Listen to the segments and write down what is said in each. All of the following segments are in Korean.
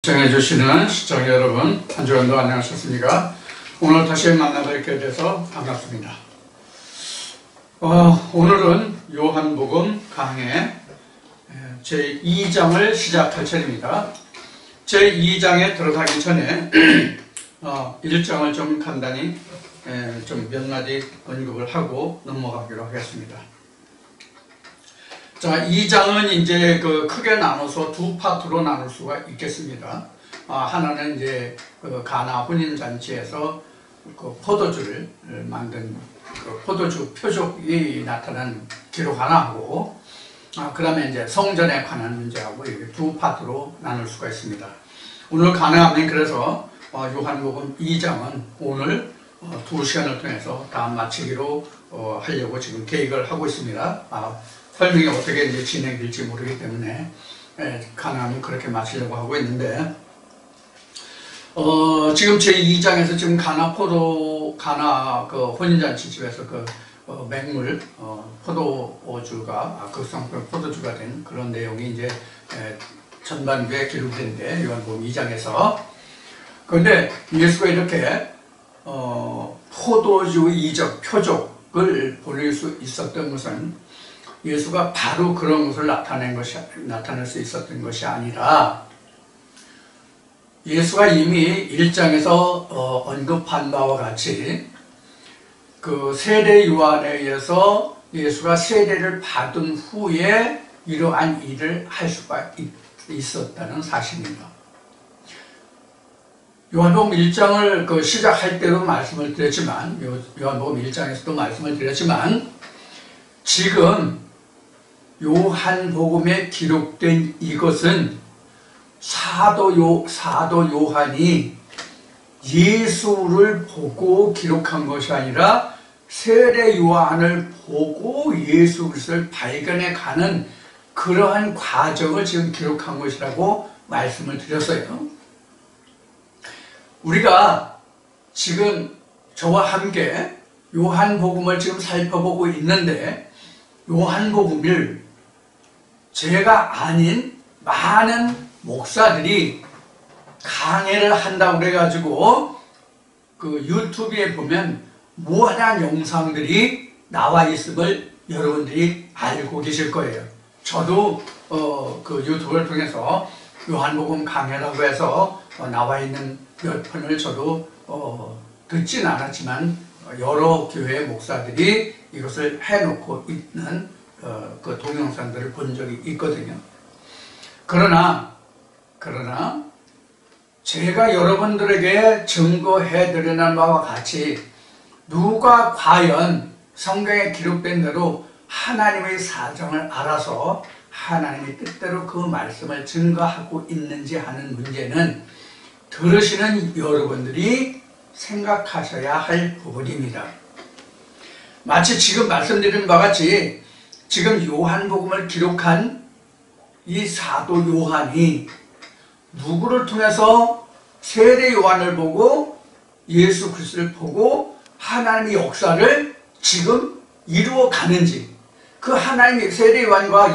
시청해주시는 시청자 여러분, 한 주간도 안녕하셨습니까? 오늘 다시 만나뵙게 돼서 반갑습니다. 오늘은 요한복음 강해 제2장을 시작할 차례입니다. 제2장에 들어가기 전에 1장을 좀 간단히 좀 몇 마디 언급을 하고 넘어가기로 하겠습니다. 자, 2장은 이제 크게 나눠서 두 파트로 나눌 수가 있겠습니다. 하나는 이제 가나 혼인잔치에서 포도주를 만든 포도주 표적이 나타난 기록 하나 하고, 그 다음에 이제 성전에 관한 문제하고 이렇게 두 파트로 나눌 수가 있습니다. 오늘 가능하면 그래서 요한복음 2장은 오늘 2시간을 통해서 다 마치기로 하려고 지금 계획을 하고 있습니다. 설명이 어떻게 이제 진행될지 모르기 때문에 가능하면 그렇게 마치려고 하고 있는데, 지금 제2장에서 지금 가나 혼인잔치 집에서 맹물 포도주가 극성품 포도주가 된 그런 내용이 이제 전반부에 기록된데 요한복음 2장에서. 그런데 예수가 이렇게 포도주 이적 표적을 보일 수 있었던 것은 예수가 바로 그런 것을 나타낼 수 있었던 것이 아니라, 예수가 이미 1장에서 언급한 바와 같이 그 세례 요한에 의해서 예수가 세례를 받은 후에 이러한 일을 할 수가 있었다는 사실입니다. 요한복음 1장을 시작할 때도 말씀을 드렸지만, 요한복음 1장에서도 말씀을 드렸지만, 지금 요한복음에 기록된 이것은 사도 요한이 예수를 보고 기록한 것이 아니라 세례 요한을 보고 예수 그리스도를 발견해 가는 그러한 과정을 지금 기록한 것이라고 말씀을 드렸어요. 우리가 지금 저와 함께 요한복음을 지금 살펴보고 있는데, 요한복음을 제가 아닌 많은 목사들이 강해를 한다고 그래가지고 유튜브에 보면 무한한 영상들이 나와 있음을 여러분들이 알고 계실 거예요. 저도 유튜브를 통해서 요한복음 강해라고 해서 나와 있는 몇 편을 저도 듣진 않았지만 여러 교회 목사들이 이것을 해놓고 있는 그 동영상들을 본 적이 있거든요. 그러나 제가 여러분들에게 증거해 드리는 바와 같이 누가 과연 성경에 기록된 대로 하나님의 사정을 알아서 하나님의 뜻대로 그 말씀을 증거하고 있는지 하는 문제는 들으시는 여러분들이 생각하셔야 할 부분입니다. 마치 지금 말씀드린 바와 같이 지금 요한복음을 기록한 이 사도 요한이 누구를 통해서 세례 요한을 보고 예수 그리스도를 보고 하나님의 역사를 지금 이루어 가는지, 그 하나님의 세례 요한과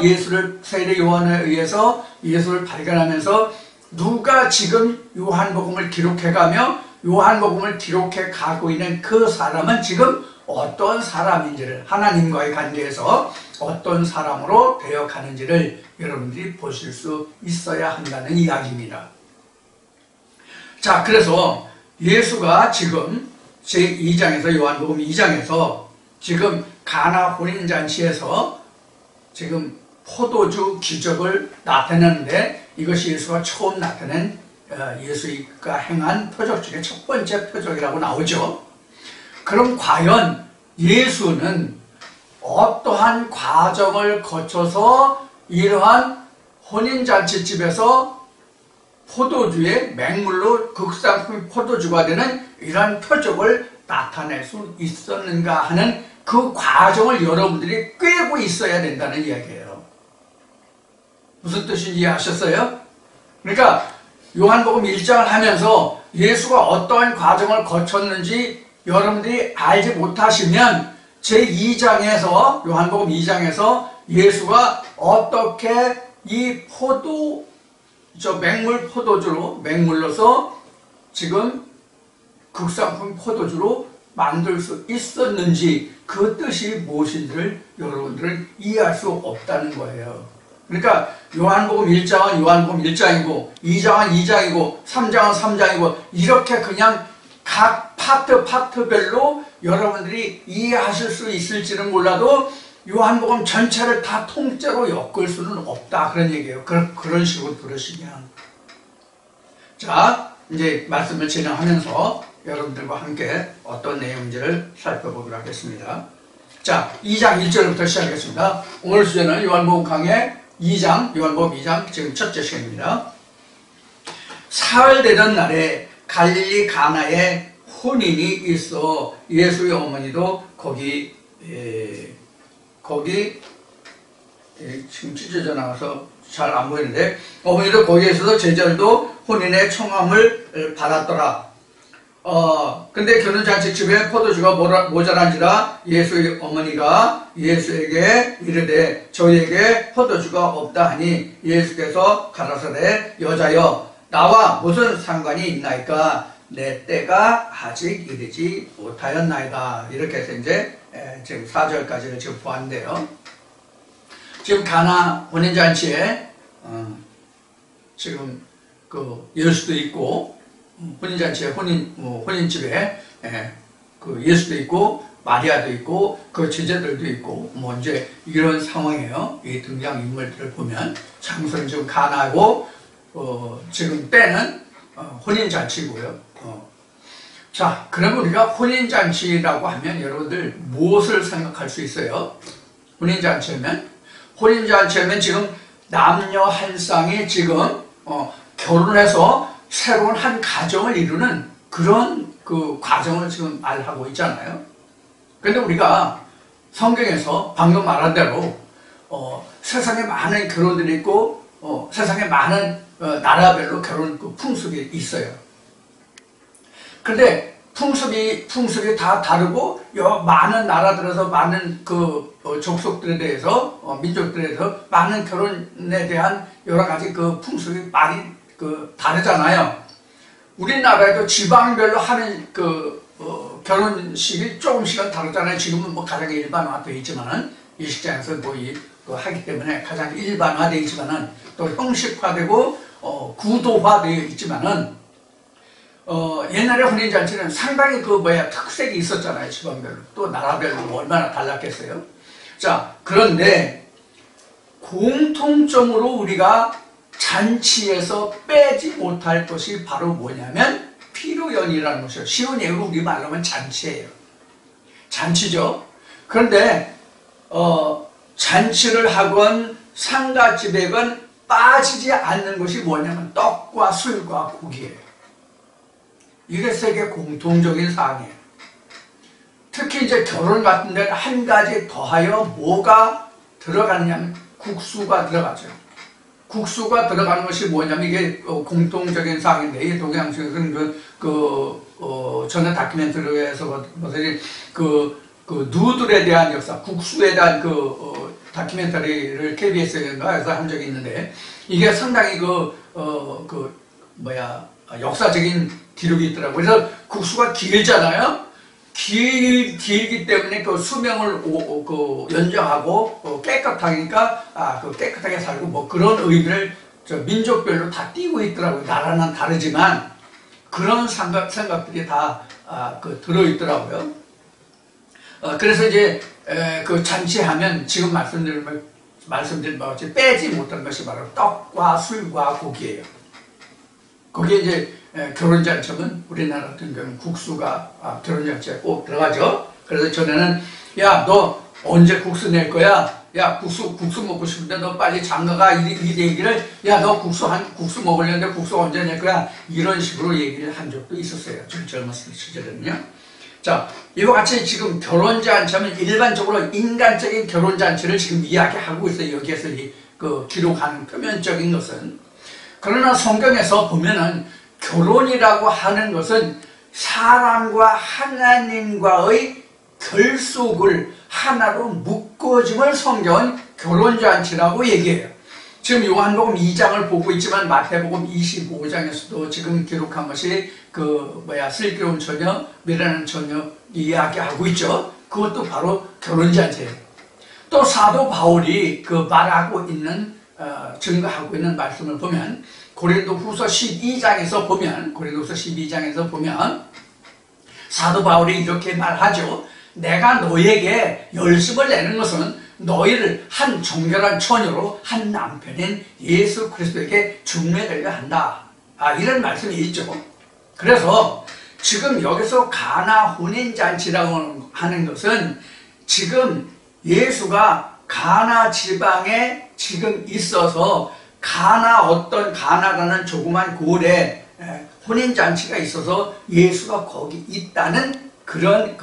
세례 요한에 의해서 예수를 발견하면서 누가 지금 요한복음을 기록해가며 요한복음을 기록해 가고 있는 그 사람은 지금 어떤 사람인지를, 하나님과의 관계에서 어떤 사람으로 되어가는지를 여러분들이 보실 수 있어야 한다는 이야기입니다. 자, 그래서 예수가 지금 제2장에서 요한복음 2장에서 지금 가나 혼인잔치에서 지금 포도주 기적을 나타내는데, 이것이 예수가 처음 나타낸 예수가 행한 표적 중에 첫 번째 표적이라고 나오죠. 그럼 과연 예수는 어떠한 과정을 거쳐서 이러한 혼인잔치집에서 포도주에 맹물로 극상품 포도주가 되는 이러한 표적을 나타낼 수 있었는가 하는 그 과정을 여러분들이 꿰고 있어야 된다는 이야기예요. 무슨 뜻인지 이해하셨어요? 그러니까 요한복음 1장을 하면서 예수가 어떠한 과정을 거쳤는지 여러분들이 알지 못하시면 제2장에서 요한복음 2장에서 예수가 어떻게 이 저 맹물 포도주로 맹물로서 지금 극상품 포도주로 만들 수 있었는지 그 뜻이 무엇인지를 여러분들은 이해할 수 없다는 거예요. 그러니까 요한복음 1장은 요한복음 1장이고 2장은 2장이고 3장은 3장이고 이렇게 그냥 각 파트별로 여러분들이 이해하실 수 있을지는 몰라도 요한복음 전체를 다 통째로 엮을 수는 없다 그런 얘기예요. 그런 식으로 들으시면. 자, 이제 말씀을 진행하면서 여러분들과 함께 어떤 내용인지를 살펴보도록 하겠습니다. 자, 2장 1절부터 시작하겠습니다. 오늘 주제는 요한복음 강해 2장, 요한복음 2장 지금 첫째 시간입니다. 사흘 되던 날에 갈릴리 가나에 혼인이 있어 예수의 어머니도 거기 지금 찢어져 나와서 잘 안 보이는데 어머니도 거기에 있어서 제자들도 혼인의 청함을 받았더라. 근데 결혼잔치집에 포도주가 모자란지라 예수의 어머니가 예수에게 이르되 저희에게 포도주가 없다 하니 예수께서 가라사대 여자여 나와 무슨 상관이 있나이까 내 때가 아직 이르지 못하였나이다. 이렇게 해서 이제 지금 4절까지를 지금 보았는데요. 지금 가나 혼인잔치에 지금 그 예수도 있고 혼인잔치에 혼인집에 그 예수도 있고 마리아도 있고 그 제자들도 있고 뭐 이제 이런 상황이에요. 이 등장 인물들을 보면 장소는 지금 가나고 지금 때는 혼인잔치고요. 자, 그러면 우리가 혼인잔치라고 하면 여러분들 무엇을 생각할 수 있어요? 혼인잔치면 지금 남녀 한 쌍이 지금 결혼해서 새로운 한 가정을 이루는 그런 그 과정을 지금 말하고 있잖아요. 그런데 우리가 성경에서 방금 말한 대로 세상에 많은 결혼들이 있고 세상에 많은 나라별로 결혼 그 풍습이 있어요. 그런데 풍습이 다 다르고 많은 나라들에서 많은 그 족속들에 대해서 민족들에 대해서 많은 결혼에 대한 여러 가지 그 풍습이 많이 그 다르잖아요. 우리나라에도 지방별로 하는 그 결혼식이 조금씩은 다르잖아요. 지금은 뭐 가장 일반화되어 있지만은 이 식장에서 뭐 하기 때문에 가장 일반화되어 있지만은 또 형식화되고 구도화되어 있지만은 옛날에 혼인잔치는 상당히 특색이 있었잖아요. 지방별로 또 나라별로 뭐 얼마나 달랐겠어요. 자, 그런데 공통점으로 우리가 잔치에서 빼지 못할 것이 바로 뭐냐면 피로연이라는 것이에요. 쉬운 예로 우리 말로 하면 잔치예요. 잔치죠. 그런데 잔치를 하건 상가집에건 빠지지 않는 것이 뭐냐면 떡과 술과 고기예요. 이게 세계 공통적인 사항이에요. 특히 이제 결혼 같은 데는 한 가지 더하여 뭐가 들어가느냐면 국수가 들어가죠. 국수가 들어가는 것이 뭐냐면 이게 공통적인 사항인데 이 동양식은 전에 다큐멘터리에서 보더니 그 누들에 대한 역사, 국수에 대한 다큐멘터리를 KBS에서 한 적이 있는데 이게 상당히 역사적인 기록이 있더라고요. 그래서 국수가 길잖아요. 길기 때문에 그 수명을 연장하고 깨끗하니까 깨끗하게 살고 뭐 그런 의미를 민족별로 다 띄고 있더라고요. 나라는 다르지만 그런 생각들이 다 들어있더라고요. 그래서 이제 그 잔치하면 지금 말씀드린 것 같이 빼지 못한 것이 바로 떡과 술과 고기예요. 거기에 이제 결혼잔치면 우리나라 같은 경우는 국수가 결혼잔치에 꼭 들어가죠. 그래서 전에는 야, 너 언제 국수 낼 거야? 야, 국수 먹고 싶은데 너 빨리 장가가 이 얘기를 야, 너 국수 먹으려는데 국수 언제 낼 거야? 이런 식으로 얘기를 한 적도 있었어요. 좀 젊었을 시절에는요. 자, 이와 같이 지금 결혼잔치하면 일반적으로 인간적인 결혼잔치를 지금 이야기하고 있어요. 여기에서 기록하는 표면적인 것은. 그러나 성경에서 보면은 결혼이라고 하는 것은 사람과 하나님과의 결속을 하나로 묶어짐을 성경은 결혼잔치라고 얘기해요. 지금 요한복음 2장을 보고 있지만 마태복음 25장에서도 지금 기록한 것이 슬기로운 처녀, 미련한 처녀 이야기하고 있죠. 그것도 바로 결혼잔치예요. 또 사도 바울이 말하고 있는 증거하고 있는 말씀을 보면 고린도후서 12장에서 보면 사도 바울이 이렇게 말하죠. 내가 너에게 열심을 내는 것은 너희를 한 정결한 처녀로 한 남편인 예수 그리스도에게 중매되려 한다. 이런 말씀이 있죠. 그래서 지금 여기서 가나 혼인잔치라고 하는 것은 지금 예수가 가나 지방에 지금 있어서 가나라는 조그만 고을에 혼인잔치가 있어서 예수가 거기 있다는 그런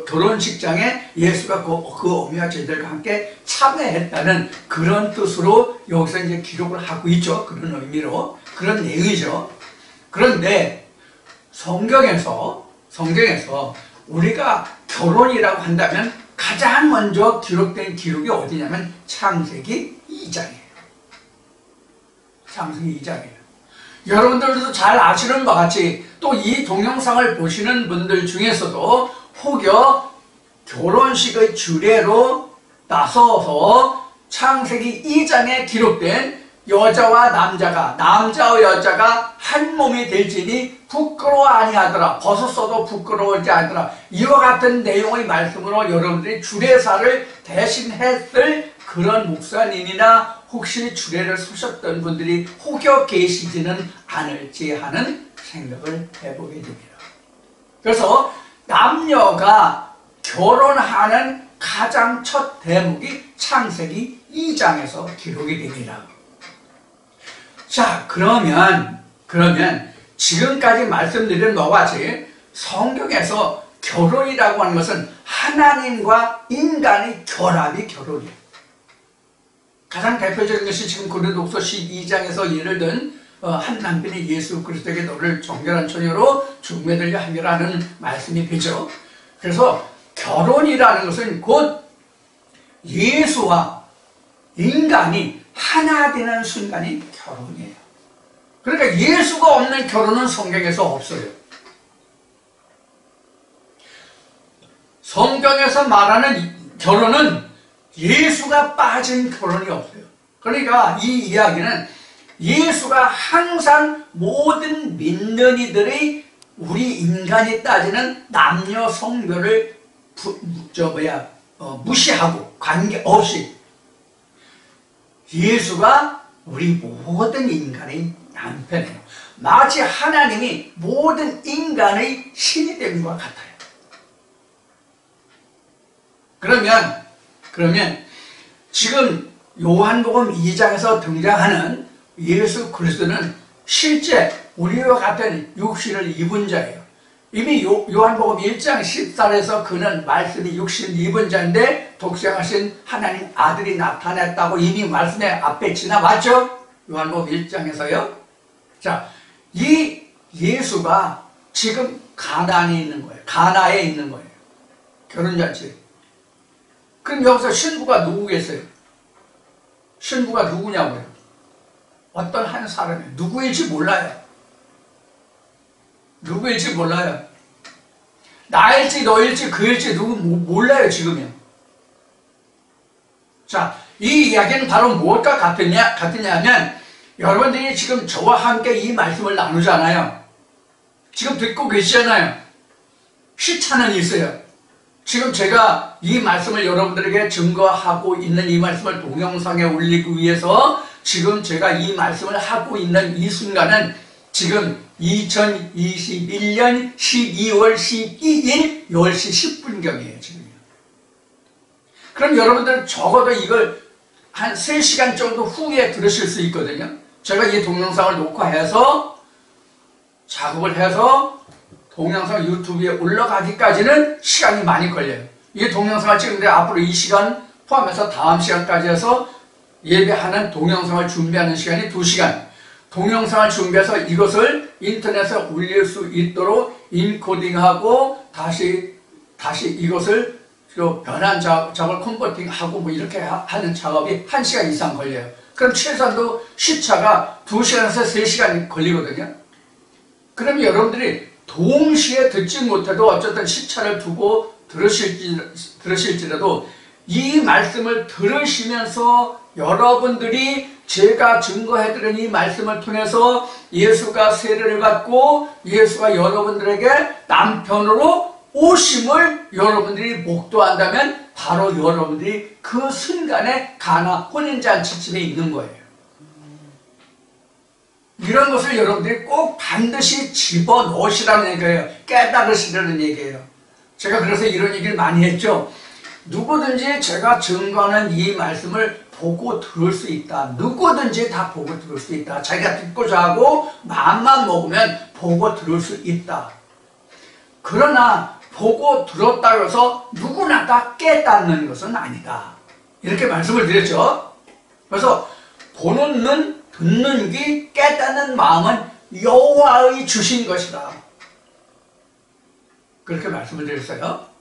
결혼식장에 예수가 그 어미와 제자들과 함께 참여했다는 그런 뜻으로 여기서 이제 기록을 하고 있죠. 그런 의미로. 그런 내용이죠. 그런데 성경에서 우리가 결혼이라고 한다면 가장 먼저 기록된 기록이 어디냐면 창세기 2장이에요. 창세기 2장이에요. 여러분들도 잘 아시는 것 같이 또 이 동영상을 보시는 분들 중에서도 혹여 결혼식의 주례로 나서서 창세기 2장에 기록된 여자와 남자와 여자가 한 몸이 될지니 부끄러워 아니하더라. 벗었어도 부끄러워하지 않더라. 이와 같은 내용의 말씀으로 여러분들이 주례사를 대신했을 그런 목사님이나 혹시 주례를 서셨던 분들이 혹여 계시지는 않을지 하는 생각을 해보게 됩니다. 그래서 남녀가 결혼하는 가장 첫 대목이 창세기 2장에서 기록이 됩니다. 자, 그러면 지금까지 말씀드린 바와 같이 성경에서 결혼이라고 하는 것은 하나님과 인간의 결합이 결혼이에요. 가장 대표적인 것이 지금 고린도후서 12장에서 예를 든 한 남편이 예수 그리스도에게 너를 정결한 처녀로 중매되려 함이라는 말씀이 되죠. 그래서 결혼이라는 것은 곧 예수와 인간이 하나 되는 순간이 결혼이에요. 그러니까 예수가 없는 결혼은 성경에서 없어요. 성경에서 말하는 결혼은 예수가 빠진 결혼이 없어요. 그러니까 이 이야기는 예수가 항상 모든 믿는 이들의 우리 인간이 따지는 남녀 성별을 무시하고 관계없이 예수가 우리 모든 인간의 남편이에요. 마치 하나님이 모든 인간의 신이 된 것 같아요. 그러면 지금 요한복음 2장에서 등장하는 예수 그리스도는 실제 우리와 같은 육신을 입은 자예요. 이미 요한복음 1장 14절에서 그는 말씀이 육신을 입은 자인데 독생하신 하나님 아들이 나타났다고 이미 말씀에 앞에 지나왔죠? 요한복음 1장에서요. 자, 이 예수가 지금 가나안에 있는 거예요. 가나에 있는 거예요. 결혼잔치. 그럼 여기서 신부가 누구겠어요? 신부가 누구냐고요? 어떤 한 사람이에요. 누구일지 몰라요. 누구일지 몰라요. 나일지 너일지 그일지 누구 몰라요 지금요. 자, 이 이야기는 바로 무엇과 같으냐면 여러분들이 지금 저와 함께 이 말씀을 나누잖아요. 지금 듣고 계시잖아요. 시차는 있어요. 지금 제가 이 말씀을 여러분들에게 증거하고 있는 이 말씀을 동영상에 올리기 위해서 지금 제가 이 말씀을 하고 있는 이 순간은 지금 2021년 12월 12일 10시 10분경이에요. 지금요. 그럼 여러분들 적어도 이걸 한 3시간 정도 후에 들으실 수 있거든요. 제가 이 동영상을 녹화해서 작업을 해서 동영상 유튜브에 올라가기까지는 시간이 많이 걸려요. 이 동영상을 찍는데 앞으로 이 시간 포함해서 다음 시간까지 해서 예배하는 동영상을 준비하는 시간이 2시간. 동영상을 준비해서 이것을 인터넷에 올릴 수 있도록 인코딩하고 다시 이것을 변환 작업을 컨버팅하고 뭐 이렇게 하는 작업이 1시간 이상 걸려요. 그럼 최소한도 시차가 2시간에서 3시간 걸리거든요. 그럼 여러분들이 동시에 듣지 못해도 어쨌든 시차를 두고 들으실지라도 이 말씀을 들으시면서 여러분들이 제가 증거해드린 이 말씀을 통해서 예수가 세례를 받고 예수가 여러분들에게 남편으로 오심을 여러분들이 목도한다면 바로 여러분들이 그 순간에 가나 혼인잔치집에 있는 거예요. 이런 것을 여러분들이 꼭 반드시 집어넣으시라는 얘기예요. 깨달으시라는 얘기예요. 제가 그래서 이런 얘기를 많이 했죠. 누구든지 제가 증거하는 이 말씀을 보고 들을 수 있다. 누구든지 다 보고 들을 수 있다. 자기가 듣고자 하고 마음만 먹으면 보고 들을 수 있다. 그러나 보고 들었다고 해서 누구나 다 깨닫는 것은 아니다. 이렇게 말씀을 드렸죠. 그래서 보는 눈, 듣는 귀, 깨닫는 마음은 여호와의 주신 것이다. 그렇게 말씀을 드렸어요.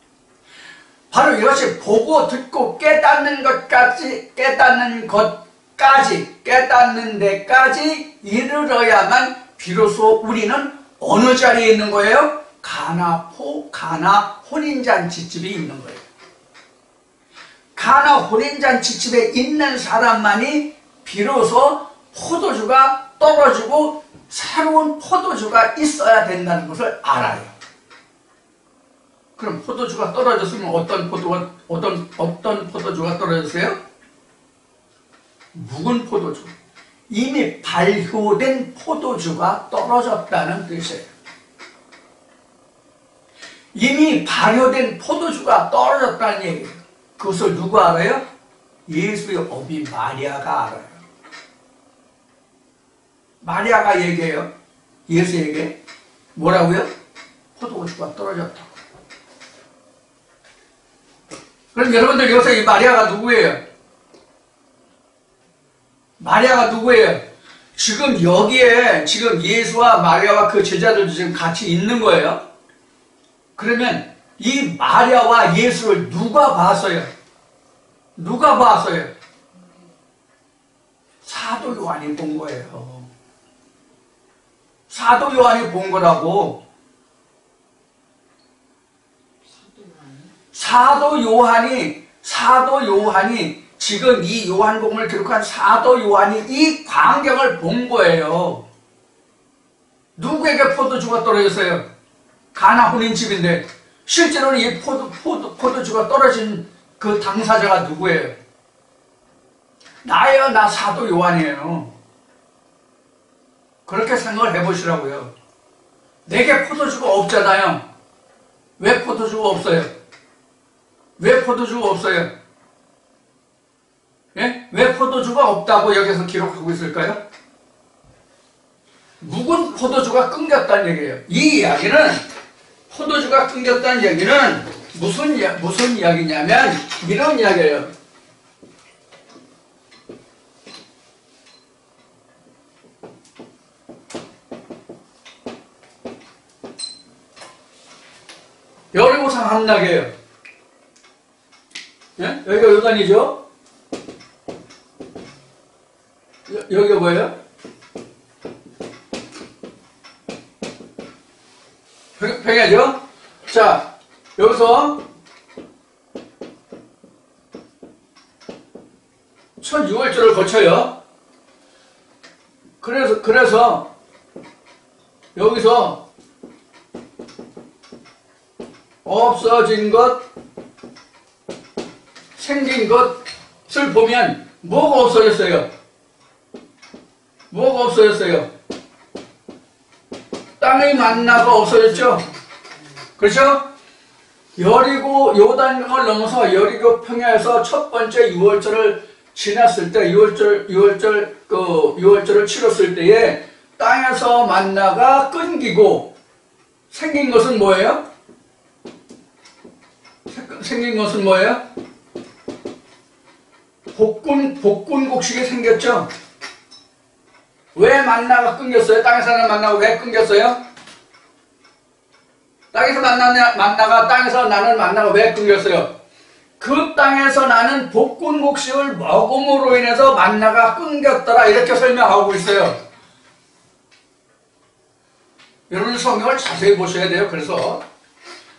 바로 이것이 보고 듣고 깨닫는 데까지 이르러야만 비로소 우리는 어느 자리에 있는 거예요? 가나 혼인잔치집에 있는 거예요. 가나 혼인잔치집에 있는 사람만이 비로소 포도주가 떨어지고 새로운 포도주가 있어야 된다는 것을 알아요. 그럼 포도주가 떨어졌으면 어떤 포도주가 떨어졌어요? 묵은 포도주. 이미 발효된 포도주가 떨어졌다는 뜻이에요. 이미 발효된 포도주가 떨어졌다는 얘기예요. 그것을 누가 알아요? 예수의 어미 마리아가 알아요. 마리아가 얘기해요. 예수에게 뭐라고요? 포도주가 떨어졌다고. 그럼 여러분들 여기서 이 마리아가 누구예요? 마리아가 누구예요? 지금 여기에 지금 예수와 마리아와 그 제자들도 지금 같이 있는 거예요. 그러면 이 마리아와 예수를 누가 봤어요? 누가 봤어요? 사도 요한이 본 거예요. 사도 요한이 본 거라고. 사도 요한이 지금 이 요한복음을 기록한 사도 요한이 이 광경을 본 거예요. 누구에게 포도주가 떨어졌어요? 가나 혼인집인데 실제로는 이 포도주가 떨어진 그 당사자가 누구예요? 나예요. 나 사도 요한이에요. 그렇게 생각을 해보시라고요. 내게 포도주가 없잖아요. 왜 포도주가 없어요? 왜 포도주가 없어요? 예? 왜 포도주가 없다고 여기서 기록하고 있을까요? 묵은 포도주가 끊겼다는 얘기예요. 이 이야기는 포도주가 끊겼다는 얘기는 무슨 이야기냐면 이런 이야기예요. 여리고성 함락이에요. 예? 여기가 요단이죠? 여기가 뭐예요? 평야죠? 자, 여기서 첫 6월절을 거쳐요. 그래서 여기서 없어진 것, 생긴 것을 보면 뭐가 없어졌어요? 뭐가 없어졌어요? 땅의 만나가 없어졌죠? 그렇죠? 여리고 요단강을 넘어서 여리고 평야에서 첫 번째 6월절을 지났을 때 6월절을 치렀을 때에 땅에서 만나가 끊기고 생긴 것은 뭐예요? 생긴 것은 뭐예요? 복군곡식이 생겼죠? 왜 만나가 끊겼어요? 땅에서 나는 만나가 왜 끊겼어요? 땅에서 만나가 땅에서 나는 만나가 왜 끊겼어요? 그 땅에서 나는 볶은 곡식을 먹음으로 인해서 만나가 끊겼더라 이렇게 설명하고 있어요. 여러분 성경을 자세히 보셔야 돼요. 그래서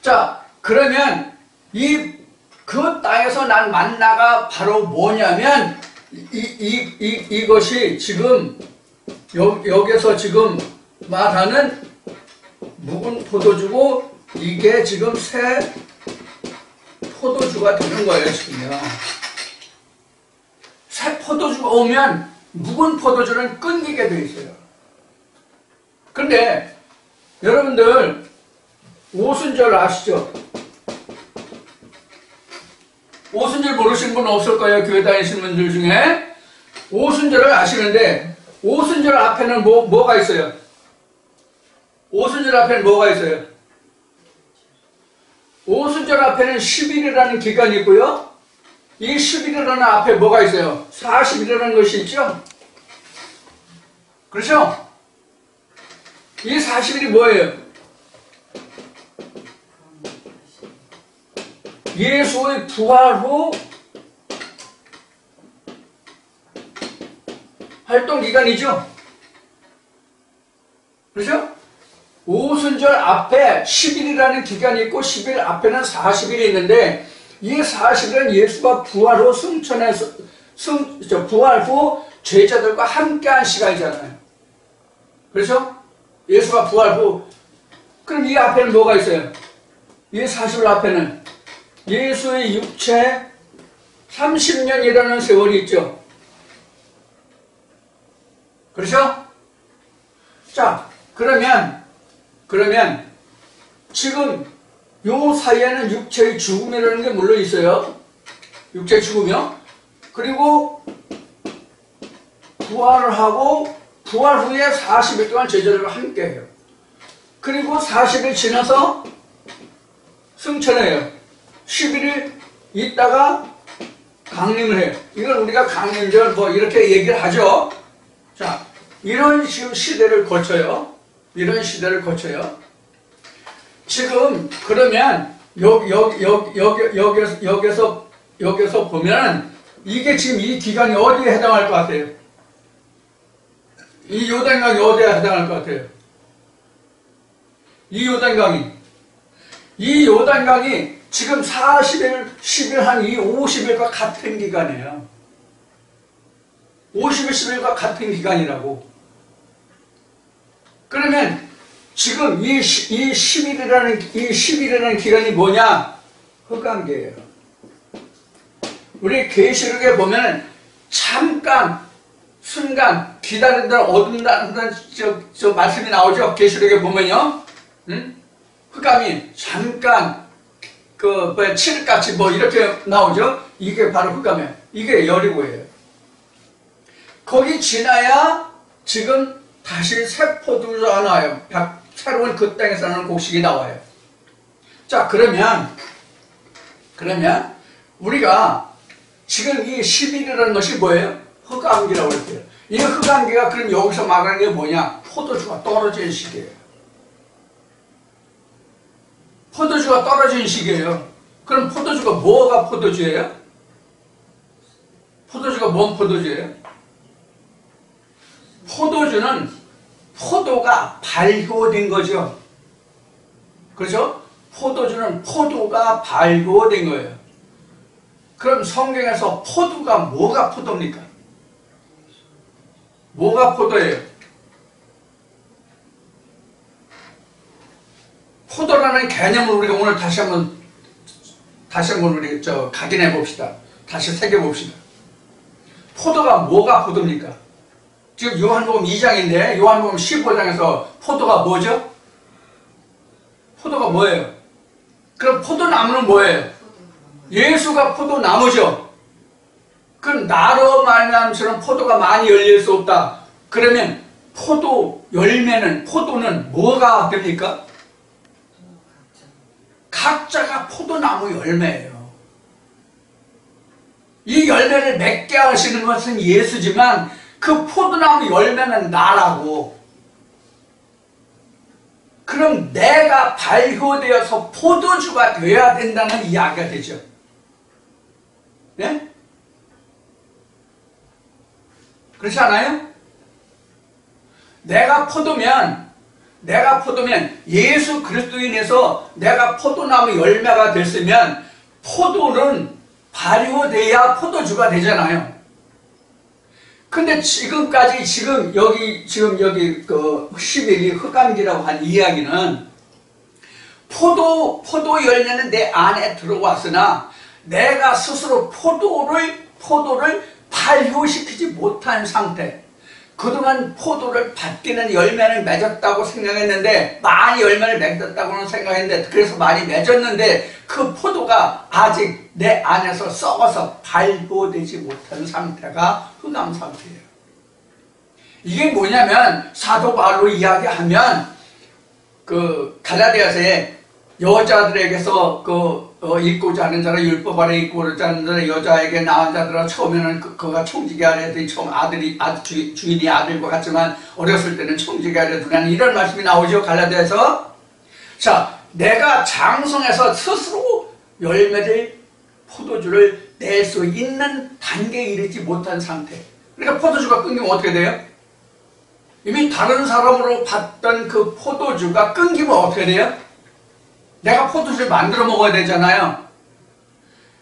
자 그러면 그 땅에서 난 만나가 바로 뭐냐면 이것이 지금 여기서 지금 말하는 묵은 포도주고 이게 지금 새 포도주가 되는 거예요. 지금요. 새 포도주가 오면 묵은 포도주는 끊기게 돼 있어요. 그런데 여러분들 오순절 아시죠? 오순절 모르시는 분 없을 거예요. 교회 다니시는 분들 중에. 오순절을 아시는데 오순절 앞에는 뭐가 있어요? 오순절 앞에는 뭐가 있어요? 오순절 앞에는 10일이라는 기간이 있고요. 이 10일이라는 앞에 뭐가 있어요? 40일이라는 것이 있죠? 그렇죠? 이 40일이 뭐예요? 예수의 부활 후 활동기간이죠? 그렇죠? 오순절 앞에 10일이라는 기간이 있고 10일 앞에는 40일이 있는데 이 40일은 예수가 부활 후 부활 후 제자들과 함께한 시간이잖아요. 그렇죠? 예수가 부활 후 그럼 이 앞에는 뭐가 있어요? 이 40일 앞에는 예수의 육체 30년이라는 세월이 있죠. 그렇죠? 자, 그러면 지금 요 사이에는 육체의 죽음이라는 게 물론 있어요. 육체의 죽음이요. 그리고 부활을 하고 부활 후에 40일 동안 제자들과 함께 해요. 그리고 40일 지나서 승천해요. 11일 있다가 강림을 해요. 이걸 우리가 강림절 뭐 이렇게 얘기를 하죠. 자, 이런 시대를 거쳐요. 이런 시대를 거쳐요. 지금 그러면 여기서 보면 이게 지금 이 기간이 어디에 해당할 것 같아요? 이 요단강이 어디에 해당할 것 같아요? 이 요단강이 지금 40일, 10일 한 이 50일과 같은 기간이에요. 50일, 10일과 같은 기간이라고. 그러면 지금 이 10일이라는 기간이 뭐냐? 흑암기예요. 우리 계시록에 보면 잠깐, 순간, 기다린다, 얻는다는 저 말씀이 나오죠? 계시록에 보면요. 흑암이 잠깐, 칠흑같이 뭐 이렇게 나오죠? 이게 바로 흑암이에요. 이게 여리고예요. 거기 지나야 지금 다시 새 포도주가 나와요. 새로운 그 땅에서 나는 곡식이 나와요. 자, 그러면 우리가 지금 이 10일이라는 것이 뭐예요? 흑암기라고 그랬대요. 이 흑암기가 그럼 여기서 말하는 게 뭐냐? 포도주가 떨어진 시기예요. 포도주가 떨어진 시기예요. 그럼 포도주가 뭐가 포도주예요? 포도주가 뭔 포도주예요? 포도주는 포도가 발효된 거죠. 그렇죠? 포도주는 포도가 발효된 거예요. 그럼 성경에서 포도가 뭐가 포도입니까? 뭐가 포도예요? 포도라는 개념을 우리가 오늘 다시 한번 우리 각인해 봅시다. 다시 새겨 봅시다. 포도가 뭐가 포도입니까? 지금 요한복음 2장인데 요한복음 15장에서 포도가 뭐죠? 포도가 뭐예요? 그럼 포도나무는 뭐예요? 예수가 포도나무죠. 그럼 나로 말미암아서는 포도가 많이 열릴 수 없다. 그러면 포도는 뭐가 됩니까? 각자가 포도나무 열매예요. 이 열매를 맺게 하시는 것은 예수지만 그 포도나무 열매는 나라고. 그럼 내가 발효되어서 포도주가 되어야 된다는 이야기가 되죠. 예? 그렇지 않아요? 내가 포도면 예수 그리스도인에서 내가 포도나무 열매가 됐으면 포도는 발효돼야 포도주가 되잖아요. 근데 지금 여기 그 11이 흑암기라고 한 이야기는 포도 열매는 내 안에 들어왔으나 내가 스스로 포도를 발효시키지 못한 상태. 그동안 포도를 받기는 열매를 맺었다고 생각했는데, 많이 열매를 맺었다고는 생각했는데, 그래서 많이 맺었는데 그 포도가 아직 내 안에서 썩어서 발효되지 못한 상태가 흑암 상태예요. 이게 뭐냐면 사도 바울로 이야기하면 그 갈라디아서에 여자들에게서 입고자 하는 자라 율법 아래 입고자 하는 자라 여자에게 낳은 자들아 처음에는 그가 청지기 아래 처음 주인이 아들과 같지만 어렸을 때는 청지기 아래 두라는 이런 말씀이 나오죠. 갈라디아서. 자, 내가 장성해서 스스로 열매를 포도주를 낼 수 있는 단계에 이르지 못한 상태. 그러니까 포도주가 끊기면 어떻게 돼요? 이미 다른 사람으로 받던 그 포도주가 끊기면 어떻게 돼요? 내가 포도주를 만들어 먹어야 되잖아요.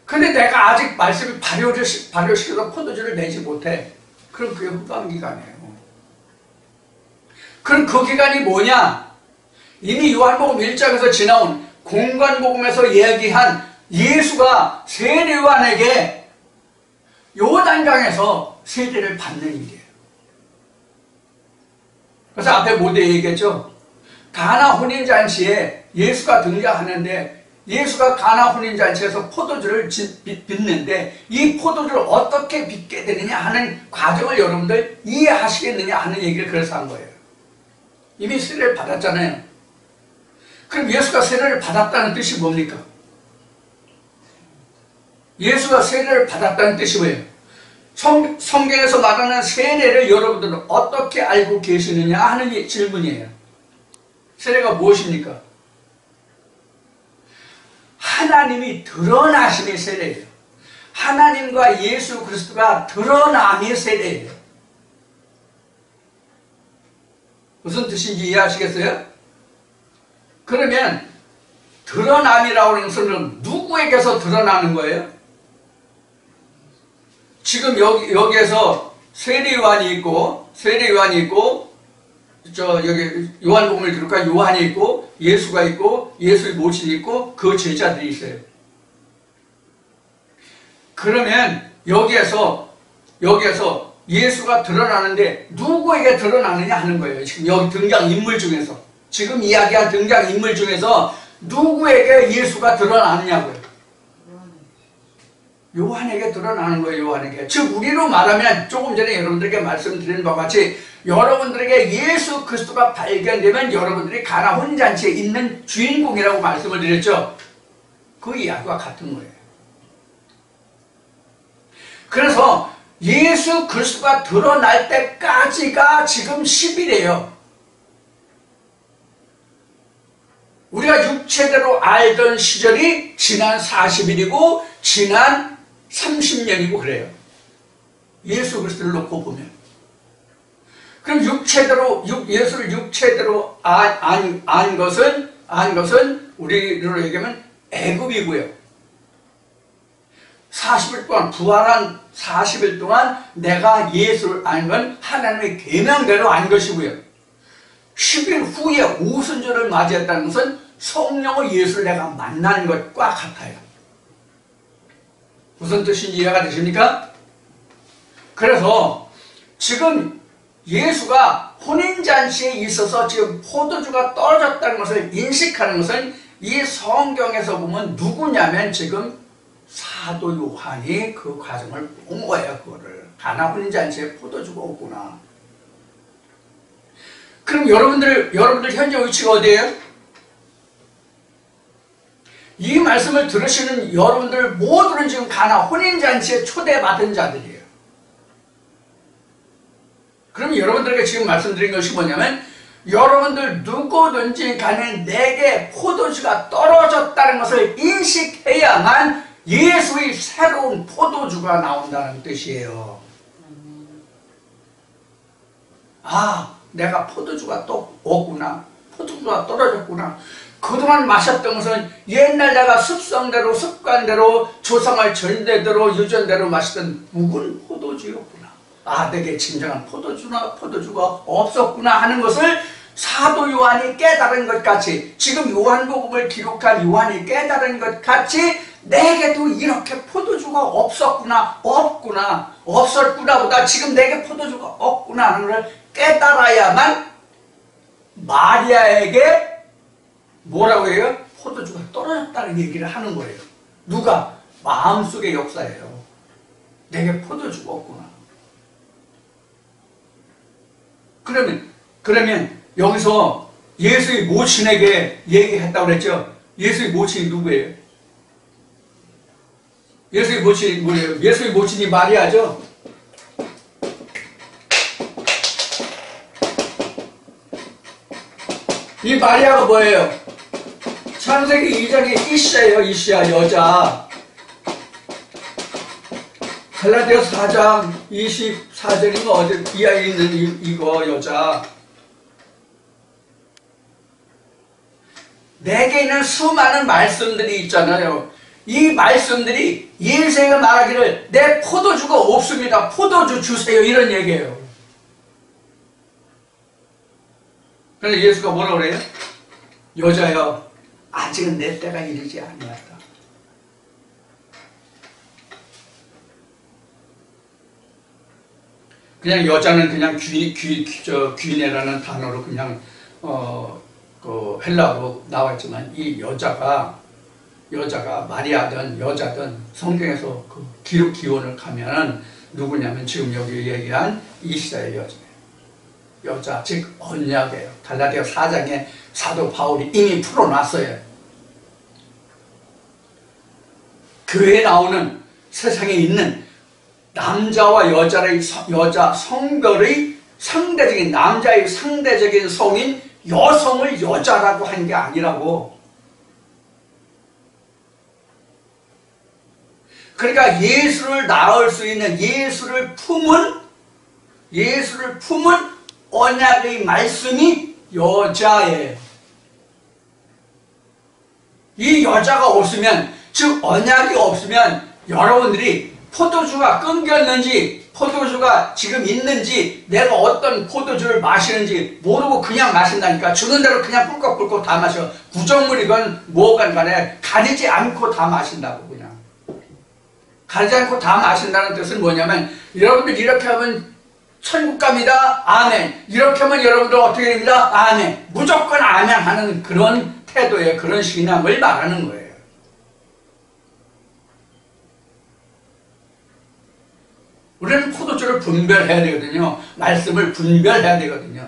근데 내가 아직 말씀이 발효시켜서 포도주를 내지 못해. 그럼 그게 흑암 기간이에요. 그럼 그 기간이 뭐냐? 이미 요한복음 1장에서 지나온 공관복음에서 이야기한 예수가 세례요한에게 요단강에서 세례를 받는 일이에요. 그래서 앞에 모두에 얘기했죠. 가나 혼인잔치에 예수가 등장하는데 예수가 가나 혼인잔치에서 포도주를 빚는데 이 포도주를 어떻게 빚게 되느냐 하는 과정을 여러분들 이해하시겠느냐 하는 얘기를 그래서 한 거예요. 이미 세례를 받았잖아요. 그럼 예수가 세례를 받았다는 뜻이 뭡니까? 예수가 세례를 받았다는 뜻이 뭐예요? 성경에서 말하는 세례를 여러분들은 어떻게 알고 계시느냐 하는 질문이에요. 세례가 무엇입니까? 하나님이 드러나심이 세례예요. 하나님과 예수 그리스도가 드러남이 세례예요. 무슨 뜻인지 이해하시겠어요? 그러면 드러남이라고 하는 것은 누구에게서 드러나는 거예요? 지금 여기에서 세례요한이 있고 여기 요한복음을 기록한 요한이 있고 예수가 있고 예수의 모친이 있고 그 제자들이 있어요. 그러면 여기에서 예수가 드러나는데 누구에게 드러나느냐 하는 거예요. 지금 여기 등장인물 중에서 지금 이야기한 등장인물 중에서 누구에게 예수가 드러나느냐고요. 요한에게 드러나는 거예요. 요한에게. 즉 우리로 말하면 조금 전에 여러분들에게 말씀드린 바와 같이 여러분들에게 예수 그리스도가 발견되면 여러분들이 가나 혼인잔치에 있는 주인공이라고 말씀을 드렸죠. 그 이야기와 같은 거예요. 그래서 예수 그리스도가 드러날 때까지가 지금 10일이에요. 우리가 육체대로 알던 시절이 지난 40일이고 지난 30년이고 그래요. 예수 그리스도를 놓고 보면. 그럼 예수를 육체대로 안 것은 우리로 얘기하면 애굽이고요. 40일 동안 부활한 40일 동안 내가 예수를 안 건 하나님의 계명대로 안 것이고요. 10일 후에 오순절을 맞이했다는 것은 성령의 예수를 내가 만난 것과 같아요. 무슨 뜻인지 이해가 되십니까? 그래서 지금 예수가 혼인잔치에 있어서 지금 포도주가 떨어졌다는 것을 인식하는 것은 이 성경에서 보면 누구냐면 지금 사도 요한이 그 과정을 본 거예요. 그거를 가나 혼인잔치에 포도주가 없구나. 그럼 여러분들 현재 위치가 어디예요? 이 말씀을 들으시는 여러분들 모두는 지금 가나 혼인잔치에 초대받은 자들이에요. 그럼 여러분들에게 지금 말씀드린 것이 뭐냐면 여러분들 누구든지 간에 내게 포도주가 떨어졌다는 것을 인식해야만 예수의 새로운 포도주가 나온다는 뜻이에요. 아, 내가 포도주가 또 오구나. 포도주가 떨어졌구나. 그동안 마셨던 것은 옛날 내가 습성대로 습관대로 조상의 전대대로 유전대로 마시던 묵은 포도주였구나. 아, 내게 진정한 포도주가 없었구나 하는 것을 사도 요한이 깨달은 것 같이, 지금 요한복음을 기록한 요한이 깨달은 것 같이 내게도 이렇게 포도주가 없었구나, 없었구나 보다 지금 내게 포도주가 없구나 하는 걸 깨달아야만 마리아에게 뭐라고 해요? 포도주가 떨어졌다는 얘기를 하는 거예요. 누가? 마음속의 역사예요. 내게 포도주가 없구나. 그러면 여기서 예수의 모친에게 얘기했다고 그랬죠? 예수의 모친이 누구예요? 예수의 모친이 뭐예요? 예수의 모친이 마리아죠? 이 마리아가 뭐예요? 창세기 2장의 이시야예요. 이시야, 여자. 갈라디아 4장 24절인가 어디 이하에 있는 이거 여자. 내게 있는 수많은 말씀들이 있잖아요. 이 말씀들이 예수가 말하기를 내 포도주가 없습니다. 포도주 주세요. 이런 얘기예요. 그런데 예수가 뭐라고 그래요? 여자여, 아직은 내 때가 이르지 아니하다. 그냥 여자는 그냥 귀내라는 단어로 그냥 그 헬라어로 나왔지만 이 여자가 마리아든 여자든 성경에서 그 기록 기원을 가면은 누구냐면 지금 여기 얘기한 이시야의 여자예요. 여자, 즉 언약이에요. 갈라디아 4장에 사도 바울이 이미 풀어놨어요. 교회에 나오는 세상에 있는 남자와 여자 성별의 상대적인, 남자의 상대적인 성인 여성을 여자라고 한 게 아니라고. 그러니까 예수를 낳을 수 있는, 예수를 품은 언약의 말씀이 여자예요. 이 여자가 없으면, 즉 언약이 없으면 여러분들이 포도주가 끊겼는지, 포도주가 지금 있는지, 내가 어떤 포도주를 마시는지 모르고 그냥 마신다니까. 주는 대로 그냥 꿀꺽꿀꺽 다 마셔. 구정물이건 뭐건 간에 가리지 않고 다 마신다고. 그냥 가리지 않고 다 마신다는 뜻은 뭐냐면, 여러분들 이렇게 하면 천국 갑니다. 아멘. 이렇게 하면 여러분들 어떻게 됩니다. 아멘. 무조건 아멘 하는 그런 태도의 그런 신앙을 말하는 거예요. 우리는 포도주를 분별해야 되거든요. 말씀을 분별해야 되거든요.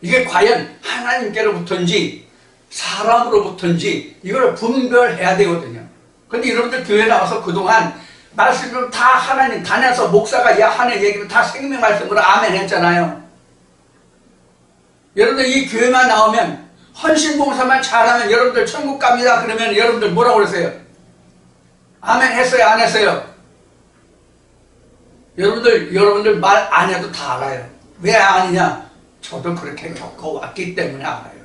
이게 과연 하나님께로부터인지 사람으로부터인지 이걸 분별해야 되거든요. 근데 여러분들 교회 나와서 그동안 말씀을 다 하나님 다녀서 목사가 하는 얘기를 다 생명 말씀으로 아멘 했잖아요. 여러분들 이 교회만 나오면 헌신봉사만 잘하면 여러분들 천국 갑니다. 그러면 여러분들 뭐라고 그러세요? 아멘 했어요? 안 했어요? 여러분들 말 안 해도 다 알아요. 왜 아니냐? 저도 그렇게 겪어왔기 때문에 알아요.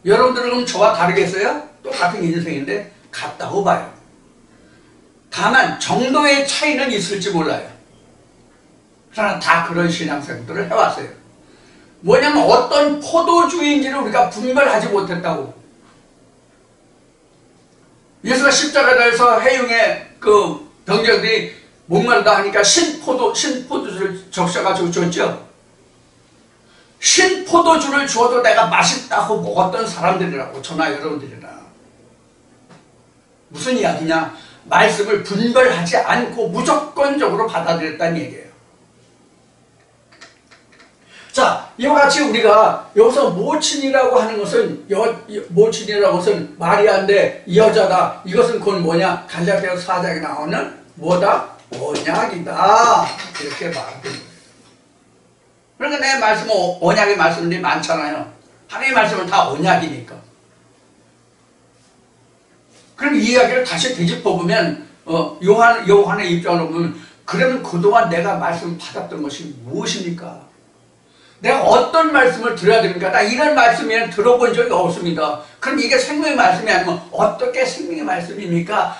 여러분들은 그럼 저와 다르겠어요? 똑같은 인생인데 같다고 봐요. 다만 정도의 차이는 있을지 몰라요. 그러나 다 그런 신앙생활들을 해왔어요. 뭐냐면 어떤 포도주인지를 우리가 분별하지 못했다고. 예수가 십자가에서 해흉의 그 병정들이 목마르다 하니까 신포도주를 적셔가지고 줬죠. 신포도주를 줘도 내가 맛있다고 먹었던 사람들이라고, 저나 여러분들이나. 무슨 이야기냐? 말씀을 분별하지 않고 무조건적으로 받아들였다는 얘기예요. 자, 이와 같이 우리가 여기서 모친이라고 하는 것은, 모친이라고 것은 마리아인데 여자다. 이것은 그건 뭐냐? 갈라디아 4장에 나오는 뭐다? 언약이다. 이렇게 말하는 거예요. 그러니까 내 말씀은 언약의 말씀들이 많잖아요. 하나님의 말씀은 다 언약이니까. 그럼 이 이야기를 다시 되짚어 보면 요한의 입장으로 보면 그러면 그동안 내가 말씀 받았던 것이 무엇입니까? 내가 어떤 말씀을 들어야 됩니까? 나 이런 말씀을 들어본 적이 없습니다. 그럼 이게 생명의 말씀이 아니면 어떻게 생명의 말씀입니까?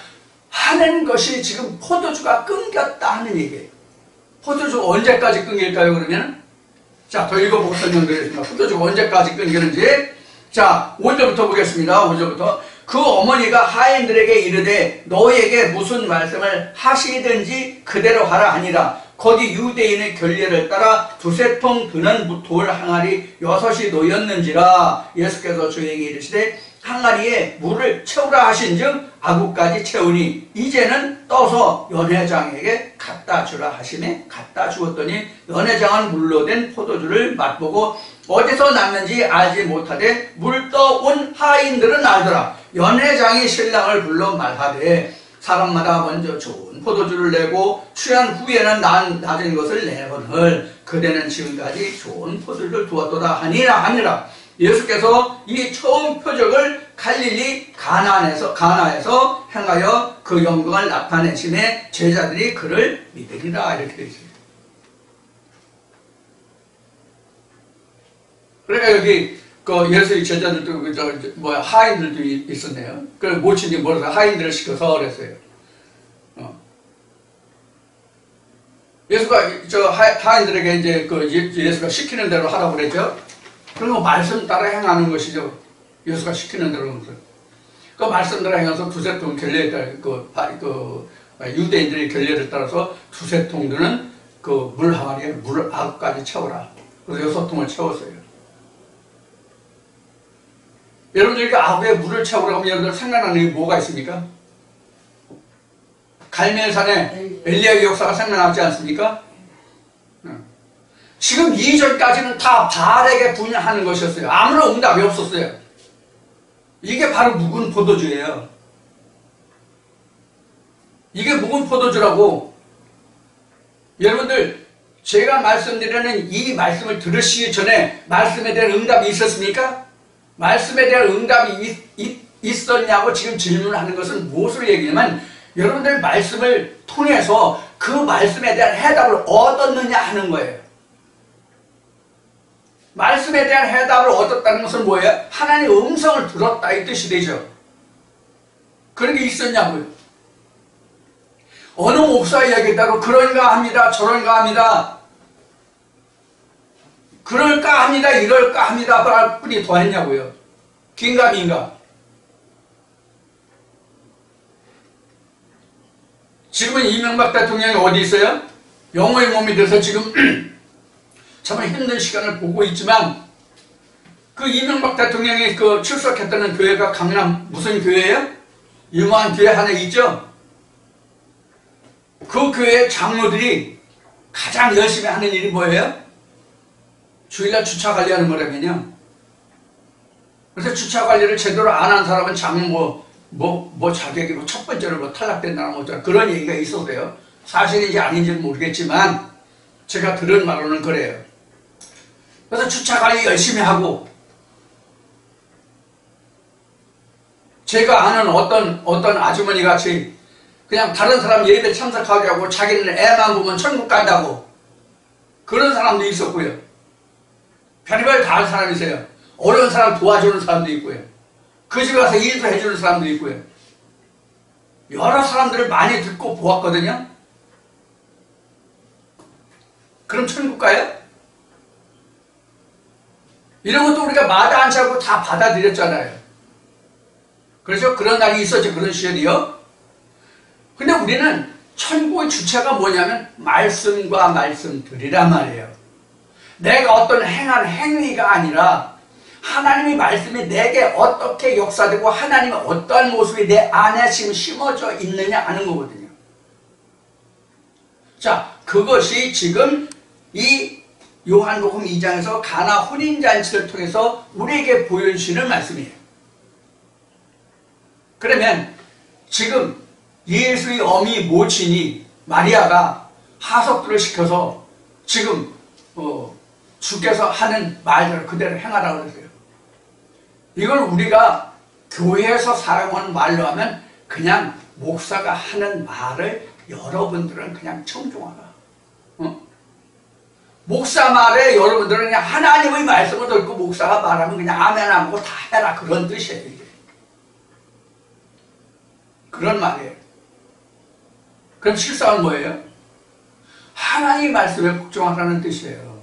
하는 것이 지금 포도주가 끊겼다 하는 얘기예요. 포도주가 언제까지 끊길까요, 그러면? 자, 더 읽어보고 설명드리겠습니다. 포도주가 언제까지 끊기는지. 자, 5절부터 보겠습니다. 5절부터. 그 어머니가 하인들에게 이르되 너희에게 무슨 말씀을 하시든지 그대로 하라 하니라. 거기 유대인의 결례를 따라 두세 통 드는 돌 항아리 6이 놓였는지라. 예수께서 저에게 이르시되 항아리에 물을 채우라 하신즉 아구까지 채우니 이제는 떠서 연회장에게 갖다 주라 하시매 갖다 주었더니 연회장은 물로 된 포도주를 맛보고 어디서 났는지 알지 못하되 물 떠온 하인들은 알더라. 연회장이 신랑을 불러 말하되 사람마다 먼저 좋은 포도주를 내고 취한 후에는 낮은 것을 내거늘 그대는 지금까지 좋은 포도주를 두었도다 하니라. 예수께서 이 처음 표적을 갈릴리 가나에서 행하여 그 영광을 나타내심에 제자들이 그를 믿으리라 이렇게 되어 있습니다. 그러니까 여기 그 예수의 제자들도 하인들도 있었네요. 그래서 모친이 뭐라서 하인들을 시켜서 그랬어요. 예수가 하인들에게 이제 예수가 시키는 대로 하라고 그랬죠. 그리고 말씀 따라 행하는 것이죠. 예수가 시키는 대로. 그 말씀대로 행해서 두세 통 결례에 따라 유대인들의 결례를 따라서 두세 통 드는 그 물 항아리에 물을 아구까지 채워라. 그래서 6통을 채웠어요. 여러분들 이렇게 아구에 물을 채우라고 하면 여러분들 생각나는 게 뭐가 있습니까? 갈멜산에 엘리야의 역사가 생각나지 않습니까? 지금 이전까지는 다 바알에게 분양하는 것이었어요. 아무런 응답이 없었어요. 이게 바로 묵은 포도주예요. 이게 묵은 포도주라고. 여러분들 제가 말씀드리는 이 말씀을 들으시기 전에 말씀에 대한 응답이 있었습니까? 말씀에 대한 응답이 있었냐고 지금 질문하는 것은 무엇을 얘기냐면 여러분들 말씀을 통해서 그 말씀에 대한 해답을 얻었느냐 하는 거예요. 말씀에 대한 해답을 얻었다는 것은 뭐예요? 하나님의 음성을 들었다 이 뜻이 되죠. 그런 게 있었냐고요. 어느 목사의 이야기에 따라 그런가 합니다. 저런가 합니다. 그럴까 합니다. 이럴까 합니다. 할 뿐이 더 했냐고요. 긴가 민가. 지금은 이명박 대통령이 어디 있어요? 영어의 몸이 돼서 지금 참 힘든 시간을 보고 있지만 그 이명박 대통령이 그 출석했다는 교회가 강남 무슨 교회예요? 유명한 교회 하나 있죠? 그 교회 장로들이 가장 열심히 하는 일이 뭐예요? 주일날 주차 관리하는 거라면요. 그래서 주차 관리를 제대로 안 한 사람은 장로 자격이 첫 번째로 탈락된다는 그런 얘기가 있어서요. 사실인지 아닌지는 모르겠지만 제가 들은 말로는 그래요. 그래서 주차 관리 열심히 하고 제가 아는 어떤 아주머니 같이 그냥 다른 사람 예배 참석하게 하고 자기는 애만 보면 천국 간다고 그런 사람도 있었고요. 별의별 다 하는 사람이 있어요. 어려운 사람 도와주는 사람도 있고요. 그 집에 가서 일도 해주는 사람도 있고요. 여러 사람들을 많이 듣고 보았거든요. 그럼 천국 가요? 이런 것도 우리가 마다하지 않고 다 받아들였잖아요. 그래서 그런 날이 있었죠. 그런 시절이요. 근데 우리는 천국의 주체가 뭐냐면 말씀과 말씀들이란 말이에요. 내가 어떤 행한 행위가 아니라 하나님의 말씀이 내게 어떻게 역사되고 하나님의 어떠한 모습이 내 안에 지금 심어져 있느냐 하는 거거든요. 자, 그것이 지금 이 요한복음 2장에서 가나 혼인잔치를 통해서 우리에게 보여주시는 말씀이에요. 그러면 지금 예수의 어미 모친이 마리아가 하석들을 시켜서 지금 주께서 하는 말대로 그대로 행하라고 그랬어요. 이걸 우리가 교회에서 사용하는 말로 하면 그냥 목사가 하는 말을 여러분들은 그냥 청중하라. 목사 말에 여러분들은 그냥 하나님의 말씀을 듣고 목사가 말하면 그냥 아멘 하고 다 해라. 그런 뜻이에요. 이게. 그런 말이에요. 그럼 실상은 뭐예요? 하나님의 말씀에 복종하라는 뜻이에요.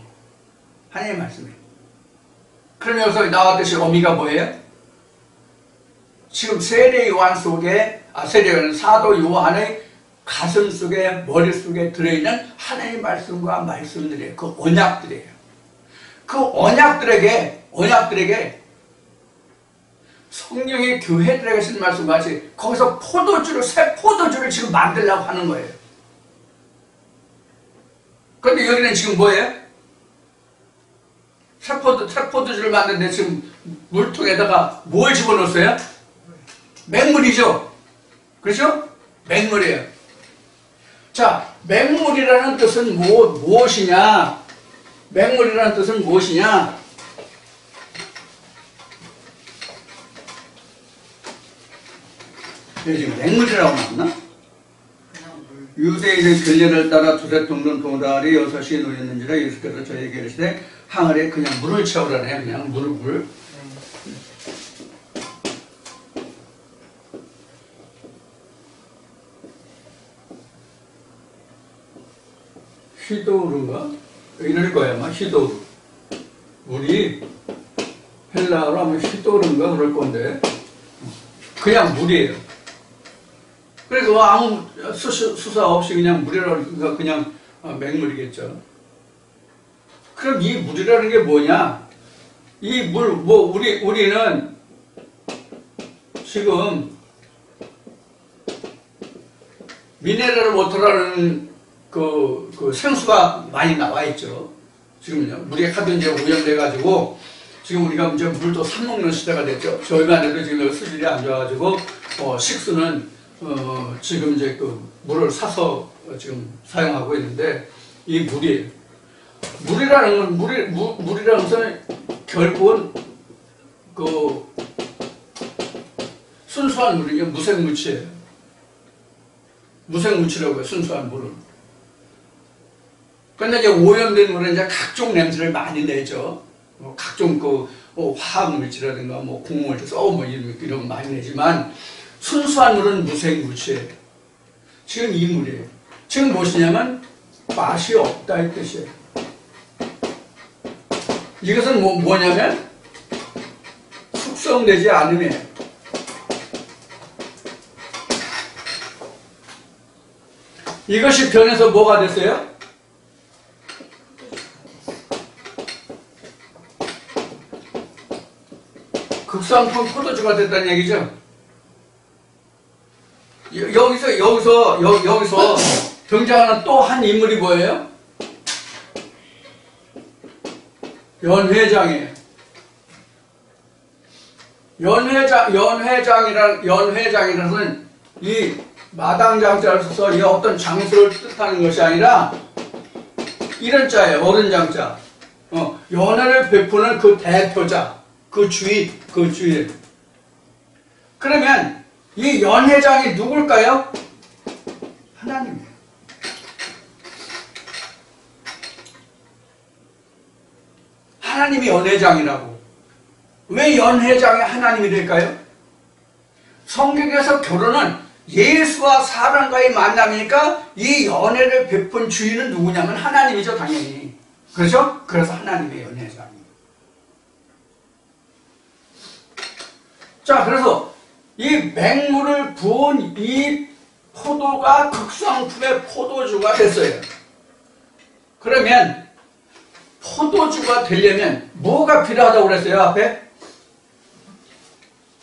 하나님의 말씀에. 그럼 여기서 나왔듯이 의미가 뭐예요? 지금 세례 요한 속에, 세례 요한 사도 요한의 가슴 속에, 머릿속에 들어있는 하나님의 말씀과 말씀들이에요. 그 언약들이에요. 그 언약들에게 성령의 교회들에게 쓰는 말씀과 같이 거기서 새 포도주를 지금 만들려고 하는 거예요. 그런데 여기는 지금 뭐예요? 새 포도주를 만드는데 지금 물통에다가 뭘 집어넣었어요? 맹물이죠? 그렇죠? 맹물이에요. 자, 맹물이라는 뜻은 무엇이냐? 맹물이라는 뜻은 무엇이냐? 여기 지금 맹물이라고 나왔나? 유대인의 결례를 따라 두세 동전 도다리 6이 놓였는지라 예수께서 저에게 이르시되 항아리에 그냥 물을 채우라네. 그냥 물. 히도르인가? 이럴 거야 아마. 히도르. 물이 헬라어로 하면 히도르인가 그럴 건데 그냥 물이에요. 그래서 아무 수사 없이 그냥 물이라고 그냥 맹물이겠죠. 그럼 이 물이라는 게 뭐냐? 이 물, 우리는 지금 미네랄 워터라는 그 생수가 많이 나와 있죠. 지금요. 물이 하도 이제 오염돼가지고 지금 우리가 이제 물도 사 먹는 시대가 됐죠. 저희만 해도 지금 수질이 안 좋아가지고 식수는 지금 이제 그 물을 사서 지금 사용하고 있는데 이 물이라는 것은 결국은 그 순수한 물이요. 무생무치예요. 무생무치라고 해요. 순수한 물은. 근데 이제 오염된 물은 이제 각종 냄새를 많이 내죠. 각종 화학 물질이라든가 곡물질, 이런 거 많이 내지만 순수한 물은 무생무치예요. 지금 이 물이에요. 지금 무엇이냐면 맛이 없다 이 뜻이에요. 이것은 뭐냐면 숙성되지 않음이에요. 이것이 변해서 뭐가 됐어요? 극상품 포도주가 됐다는 얘기죠. 여기서 등장하는 또 한 인물이 뭐예요? 연회장이에요. 연회장이라는 이 마당장자를 써서 이 어떤 장소를 뜻하는 것이 아니라 이런 자예요. 어른 장자. 연회를 베푸는 그 대표자, 그 주인. 그러면 이 연회장이 누굴까요? 하나님이에요. 하나님이 연회장이라고. 왜 연회장이 하나님이 될까요? 성경에서 결혼은 예수와 사람과의 만남이니까 이 연회를 베푼 주인은 누구냐면 하나님이죠, 당연히. 그렇죠? 그래서 하나님의 연회장이에요. 자, 그래서 이 맹물을 부은 이 포도가 극상품의 포도주가 됐어요. 그러면 포도주가 되려면 뭐가 필요하다고 그랬어요, 앞에?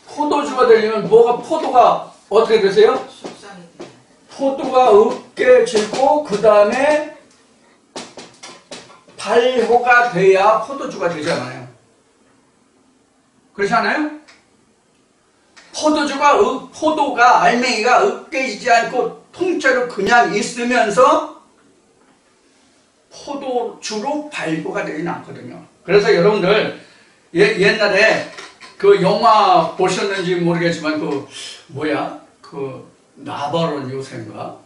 포도주가 되려면 포도가 어떻게 되세요? 포도가 으깨지고 그 다음에 발효가 돼야 포도주가 되잖아요. 그렇지 않아요? 포도가 알맹이가 으깨지지 않고 통째로 그냥 있으면서 포도주로 발효가 되지는 않거든요. 그래서 여러분들 옛날에 그 영화 보셨는지 모르겠지만 그 뭐야 그 나바론 요새인가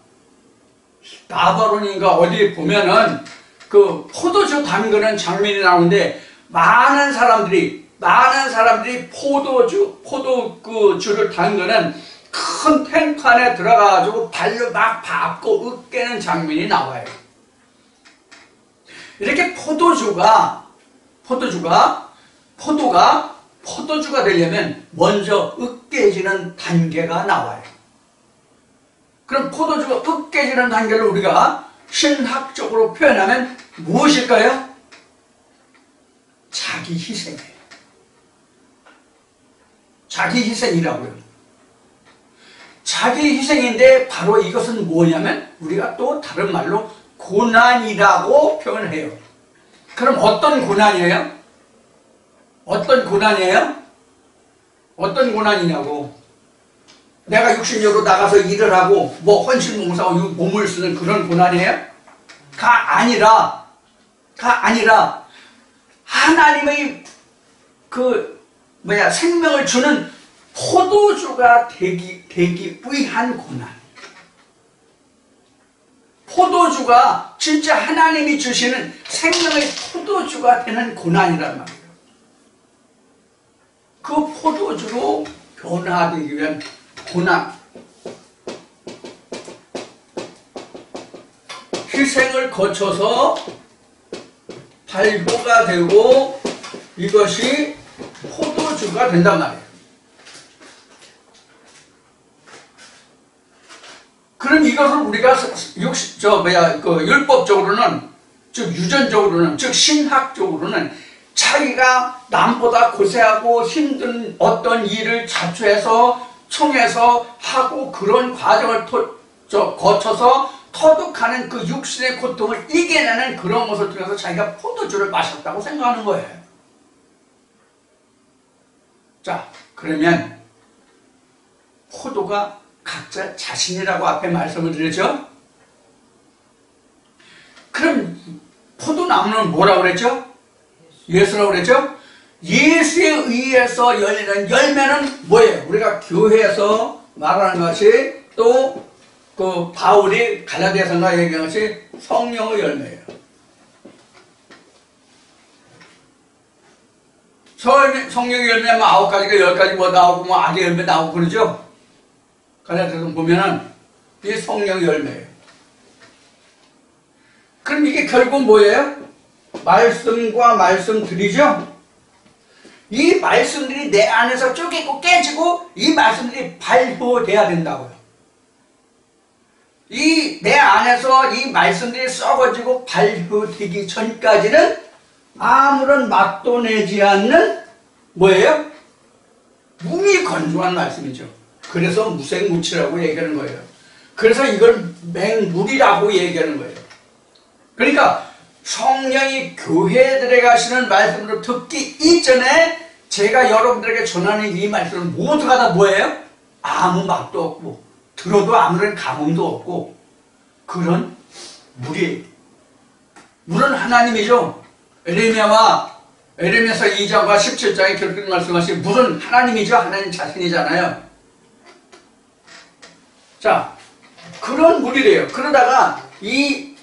나바론인가 어디 보면은 그 포도주 담그는 장면이 나오는데 많은 사람들이 포도주를 담그는 큰 탱크 안에 들어가가지고 발로 막 밟고 으깨는 장면이 나와요. 이렇게 포도가 포도주가 되려면 먼저 으깨지는 단계가 나와요. 그럼 포도주가 으깨지는 단계를 우리가 신학적으로 표현하면 무엇일까요? 자기 희생이에요. 자기 희생이라고요. 자기 희생인데 바로 이것은 뭐냐면 우리가 또 다른 말로 고난이라고 표현해요. 그럼 어떤 고난이에요? 어떤 고난이에요? 어떤 고난이냐고. 내가 육신적으로 나가서 일을 하고 뭐 헌신봉사하고 몸을 쓰는 그런 고난이에요? 가 아니라 하나님의 생명을 주는 포도주가 되기 위한 고난. 포도주가 진짜 하나님이 주시는 생명의 포도주가 되는 고난이란 말이에요. 그 포도주로 변화되기 위한 고난. 희생을 거쳐서 발효가 되고 이것이 포도주가 된단 말이에요. 그럼 이것을 우리가 율법적으로는, 즉 유전적으로는, 즉 신학적으로는 자기가 남보다 고생하고 힘든 어떤 일을 자초해서 청해서 하고 그런 과정을 거쳐서 터득하는 그 육신의 고통을 이겨내는 그런 것을 통해서 자기가 포도주를 마셨다고 생각하는 거예요. 자, 그러면 포도가 각자 자신이라고 앞에 말씀을 드렸죠? 그럼 포도나무는 뭐라고 그랬죠? 예수라고 그랬죠? 예수에 의해서 열리는 열매는 뭐예요? 우리가 교회에서 말하는 것이 또 그 바울이 갈라디아서가 얘기한 것이 성령의 열매예요. 성령의 열매는 9가지가 10가지 뭐 나오고 뭐 악의 열매 나오고 그러죠? 갈라디아서 보면은 이 성령의 열매예요. 그럼 이게 결국 뭐예요? 말씀과 말씀들이죠? 이 말씀들이 내 안에서 쪼개고 깨지고 이 말씀들이 발효돼야 된다고요. 내 안에서 이 말씀들이 썩어지고 발효되기 전까지는 아무런 맛도 내지 않는 뭐예요? 무미 건조한 말씀이죠. 그래서 무생무치라고 얘기하는 거예요. 그래서 이걸 맹물이라고 얘기하는 거예요. 그러니까 성령이 교회에 들어가시는 말씀으로 듣기 이전에 제가 여러분들에게 전하는 이 말씀은 모두가 다 뭐예요? 아무 맛도 없고 들어도 아무런 감흥도 없고 그런 물이에요. 물은 하나님이죠. 에레미야서 2장과 17장에 그렇게 말씀하신 물은 하나님이죠. 하나님 자신이잖아요. 자, 그런 물이래요. 그러다가 이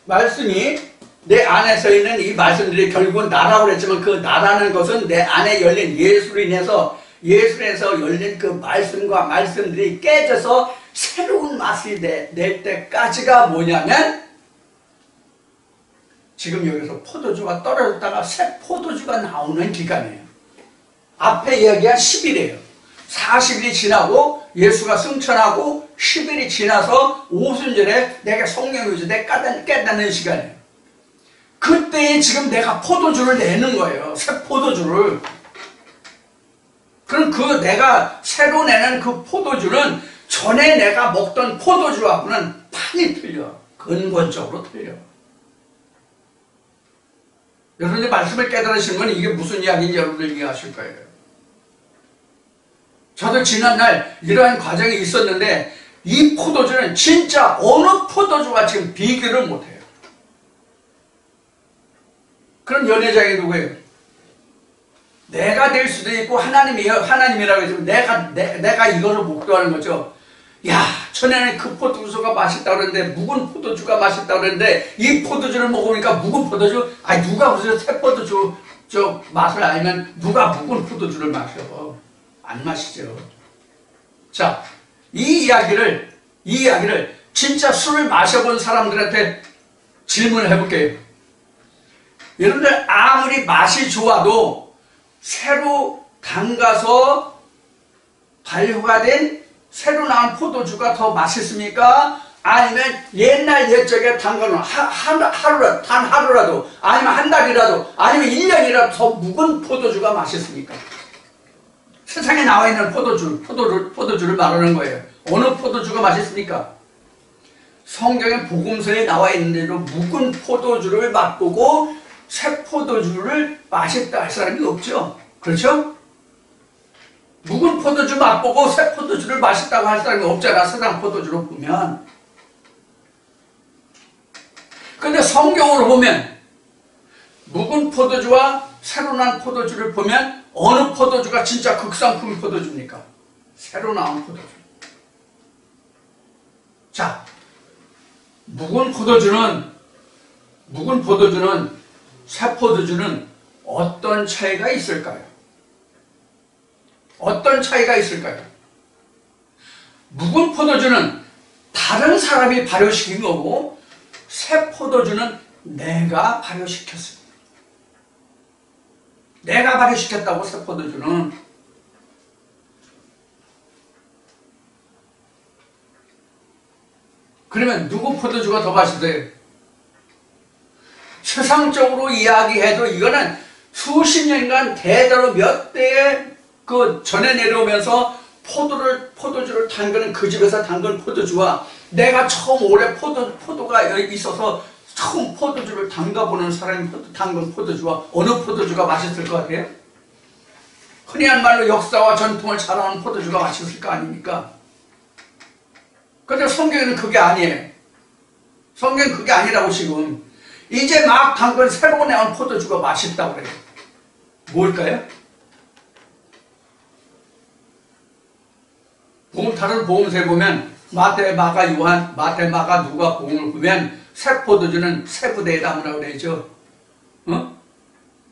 말씀이 내 안에서 있는 이 말씀들이 결국은 나라고 그랬지만 그 나라는 것은 내 안에 열린 예수로 인해서 열린 그 말씀과 말씀들이 깨져서 새로운 맛이 낼 때까지가 뭐냐면 지금 여기서 포도주가 떨어졌다가 새 포도주가 나오는 기간이에요. 앞에 이야기한 10일이에요. 40일이 지나고 예수가 승천하고 10일이 지나서 오순절에 내가 성령의 주되 깨닫는 시간이에요. 그때 지금 내가 포도주를 내는 거예요. 새 포도주를. 그럼 그 내가 새로 내는 그 포도주는 전에 내가 먹던 포도주하고는 판이 틀려. 근본적으로 틀려. 여러분들 말씀을 깨달으신 건 이게 무슨 이야기인지 여러분들 이해하실 거예요. 저도 지난날 이러한 과정이 있었는데 이 포도주는 진짜 어느 포도주와 지금 비교를 못해요. 그럼 연회장이 누구예요? 내가 될 수도 있고 하나님이라고 해서 내가 이거를 목도하는 거죠. 야, 전에는 그 포도주가 맛있다 그랬는데 묵은 포도주가 맛있다 그랬는데 이 포도주를 먹으니까 묵은 포도주, 아니 누가 무슨 새 포도주 저 맛을 알면 누가 묵은 포도주를 마셔? 안 마시죠. 자, 이 이야기를 진짜 술을 마셔본 사람들한테 질문을 해볼게요. 여러분들 아무리 맛이 좋아도 새로 담가서 발효가 된 새로 나온 포도주가 더 맛있습니까? 아니면 옛날 옛적에 담가놓은 단 하루라도 아니면 한 달이라도 아니면 1년이라도 더 묵은 포도주가 맛있습니까? 세상에 나와 있는 포도주를 말하는 거예요. 어느 포도주가 맛있습니까? 성경의 복음서에 나와 있는 대로 묵은 포도주를 맛보고 새 포도주를 맛있다 할 사람이 없죠. 그렇죠? 묵은 포도주 맛보고 새 포도주를 맛있다고 할 사람이 없잖아. 세상 포도주로 보면. 근데 성경으로 보면 묵은 포도주와 새로 난 포도주를 보면 어느 포도주가 진짜 극상품 포도주입니까? 새로 나온 포도주. 자, 묵은 포도주는 새 포도주는 어떤 차이가 있을까요? 어떤 차이가 있을까요? 묵은 포도주는 다른 사람이 발효시킨 거고 새 포도주는 내가 발효시켰습니다. 내가 발효시켰다고 새 포도주는. 그러면 누구 포도주가 더 맛있어요? 세상적으로 이야기해도 이거는 수십 년간 대대로 몇 대에 전해 내려오면서 포도주를 담그는 그 집에서 담근 포도주와 내가 처음 올해 포도가 있어서 처음 포도주를 담가보는 사람이 담근 포도주와 어느 포도주가 맛있을 것 같아요? 흔히 한 말로 역사와 전통을 자랑하는 포도주가 맛있을 거 아닙니까? 근데 성경에는 그게 아니에요. 성경은 그게 아니라고 지금. 이제 막 담근 새로 나온 포도주가 맛있다고 그래요. 뭘까요? 다른 복음서에 보면 마태, 마가, 요한, 마태, 마가, 누가 복음을 보면 새 포도주는 새 부대에 담으라고 그러죠.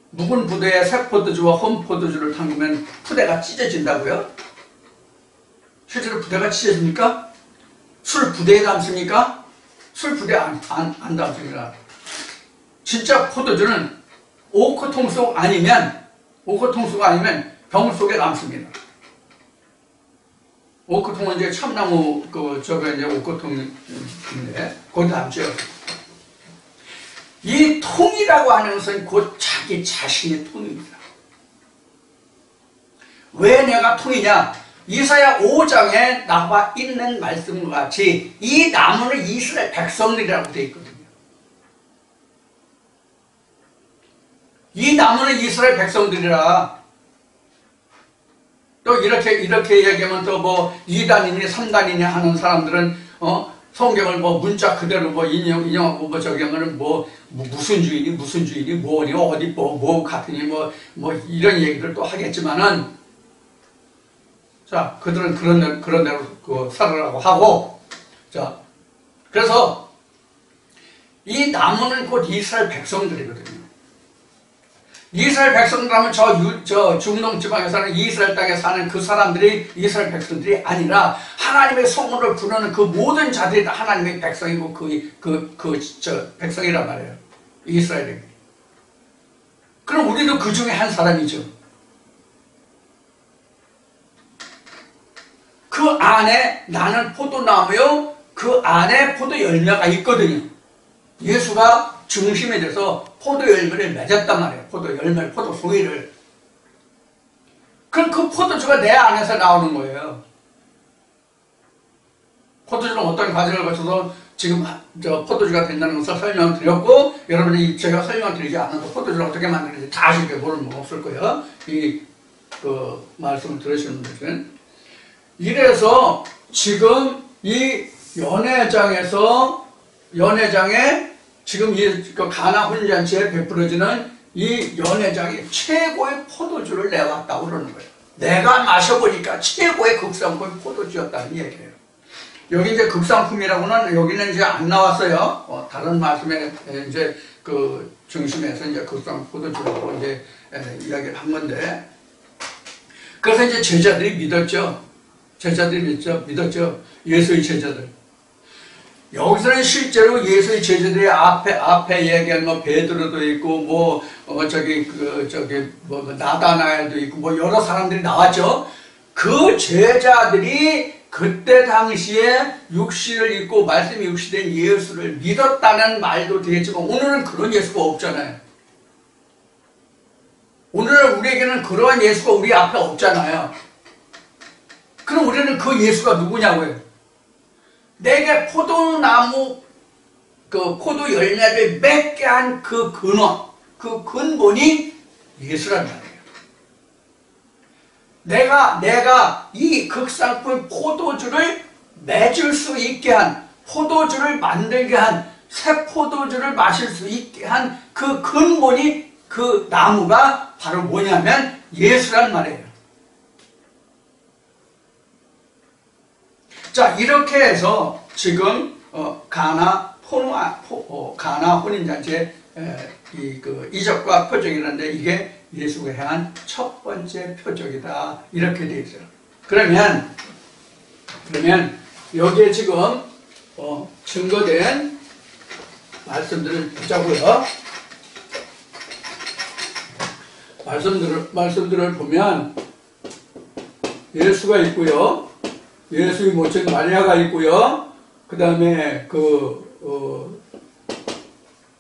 묵은 부대에 새 포도주와 헌 포도주를 담그면 부대가 찢어진다고요? 실제로 부대가 찢어집니까? 술 부대에 담습니까? 술 부대에 안 담습니다. 진짜 포도주는 오크통속 아니면 병 속에 남습니다. 오크통은 이제 참나무 이제 오크통인데 거기 담죠. 이 통이라고 하는 것은 곧 자기 자신의 통입니다. 왜 내가 통이냐? 이사야 5장에 나와 있는 말씀과 같이 이 나무는 이스라엘 백성들이라고 되어 있거든요. 이 나무는 이스라엘 백성들이라. 또 이렇게 얘기하면 또 뭐 2단이니 3단이니 하는 사람들은 성경을 뭐 문자 그대로 인용하고 저기 하면은 무슨 주인이 뭐니 어디 뭐 같으니 뭐 이런 얘기를 또 하겠지만은 자, 그들은 그런 대로 살으라고 하고, 자, 그래서 이 나무는 곧 이스라엘 백성들이거든요. 이스라엘 백성들 하면 저 중동 지방에 사는 이스라엘 땅에 사는 그 사람들이 이스라엘 백성들이 아니라 하나님의 성문을 부르는 그 모든 자들이 다 하나님의 백성이고 백성이란 말이에요. 이스라엘이. 그럼 우리도 그 중에 한 사람이죠. 그 안에 나는 포도나무요, 그 안에 포도 열매가 있거든요. 예수가 중심이 돼서 포도 열매를 맺었단 말이에요. 포도 열매, 포도 송이를. 그럼 그 포도주가 내 안에서 나오는 거예요. 포도주는 어떤 과정을 거쳐서 지금 포도주가 된다는 것을 설명을 드렸고, 여러분이 제가 설명을 드리지 않아도 포도주를 어떻게 만드는지 다 아시게 모르는 분 없을 거예요. 말씀을 들으시는 분들은. 이래서 지금 이 연회장에 지금 이 가나 혼인잔치에 베풀어지는 이 연회장이 최고의 포도주를 내왔다고 그러는 거예요. 내가 마셔보니까 최고의 극상품 포도주였다는 얘기예요. 여기 이제 극상품이라고는 여기는 이제 안 나왔어요. 다른 말씀에 이제 그 중심에서 이제 극상 포도주라고 이제 이야기를 한 건데, 그래서 이제 제자들이 믿었죠. 믿었죠. 예수의 제자들. 여기서는 실제로 예수의 제자들이 앞에 얘기한 뭐 베드로도 있고 뭐 나다나엘도 있고 뭐 여러 사람들이 나왔죠. 그 제자들이 그때 당시에 육신을 입고 말씀이 육신된 예수를 믿었다는 말도 되겠지만 오늘은 그런 예수가 없잖아요. 오늘은 우리에게는 그러한 예수가 우리 앞에 없잖아요. 그럼 우리는 그 예수가 누구냐고요? 내게 포도나무 그 포도 열매를 맺게 한 그 근원, 그 근본이 예수란 말이에요. 내가 이 극상품 포도주를 맺을 수 있게 한, 포도주를 만들게 한, 새 포도주를 마실 수 있게 한 그 근본이, 그 나무가 바로 뭐냐면 예수란 말이에요. 자, 이렇게 해서 지금 가나 혼인잔치의 이적과 표적이라는데 이게 예수가 향한 첫 번째 표적이다, 이렇게 되어 있어요. 그러면 여기에 지금 증거된 말씀들을 보자고요. 말씀들을 보면 예수가 있고요, 예수의 모친 마리아가 있고요, 그 다음에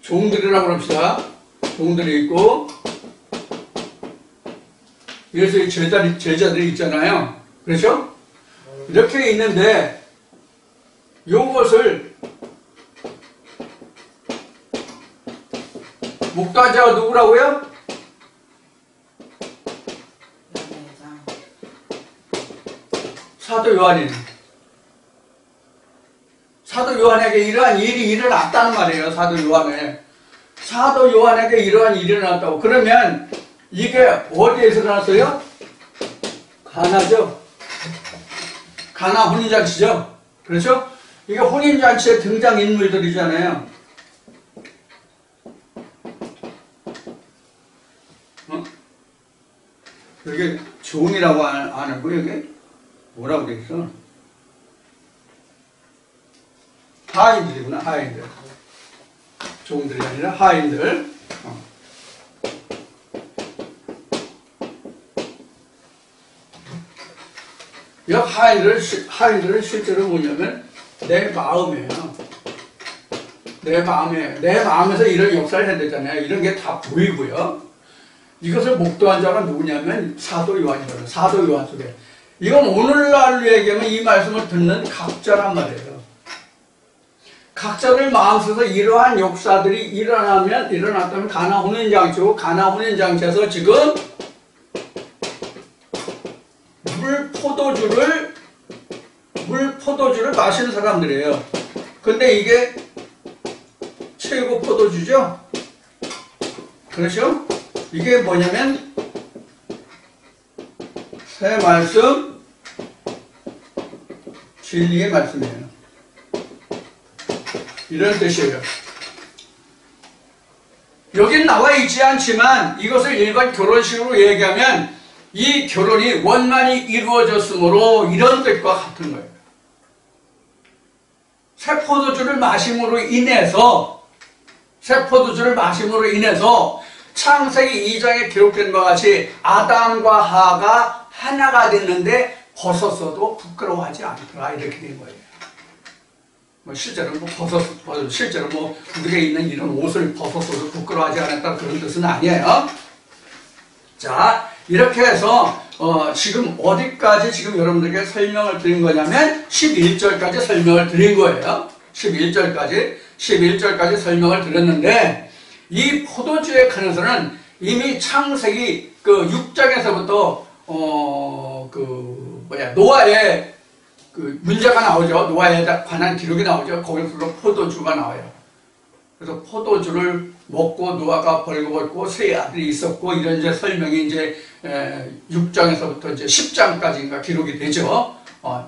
종들이라고 합시다. 종들이 있고 예수의 제자들이 있잖아요. 그렇죠? 이렇게 있는데 이것을 목도자가 누구라고요? 사도 요한이에요. 사도 요한에게 이러한 일이 일어났다는 말이에요. 사도 요한에게 이러한 일이 일어났다고. 그러면 이게 어디에서 일어났어요? 가나죠. 가나 혼인잔치죠. 그렇죠? 이게 혼인잔치의 등장인물들이잖아요. 이게 종이라고 아는 거, 이게 뭐라고 돼 있어? 하인들이구나, 하인들. 종들이 아니라 하인들. 이 하인들은 실제로 뭐냐면 내 마음이에요. 내 마음에서 이런 역사를 해냈잖아요. 이런 게 다 보이고요. 이것을 목도한 자가 누구냐면 사도 요한이거든요. 사도 요한 속에. 이건 오늘날로 얘기하면 이 말씀을 듣는 각자란 말이에요. 각자들 마음속에서 이러한 역사들이 일어났다면 가나 혼인잔치고, 가나 혼인잔치에서 지금 포도주를 마시는 사람들이에요. 근데 이게 최고 포도주죠? 그렇죠? 이게 뭐냐면 새 말씀, 진리의 말씀이에요. 이런 뜻이에요. 여긴 나와 있지 않지만 이것을 일반 결혼식으로 얘기하면 이 결혼이 원만히 이루어졌으므로 이런 뜻과 같은 거예요. 새 포도주를 마심으로 인해서 창세기 2장에 기록된 것과 같이 아담과 하가 하나가 됐는데 벗었어도 부끄러워하지 않더라, 이렇게 된 거예요. 실제로 우리가 입는 이런 옷을 벗었어도 부끄러워하지 않았다, 그런 뜻은 아니에요. 자, 이렇게 해서 지금 어디까지 지금 여러분들에게 설명을 드린 거냐면 11절까지 설명을 드린 거예요. 11절까지 설명을 드렸는데, 이 포도주에 관해서는 이미 창세기 6장에서부터 노아의 문제가 나오죠. 노아에 관한 기록이 나오죠. 거기서 포도주가 나와요. 그래서 포도주를 먹고 노아가 벌거벗고 세 아들이 있었고 이런 이제 설명이 이제 6장에서부터 이제 10장까지인가 기록이 되죠.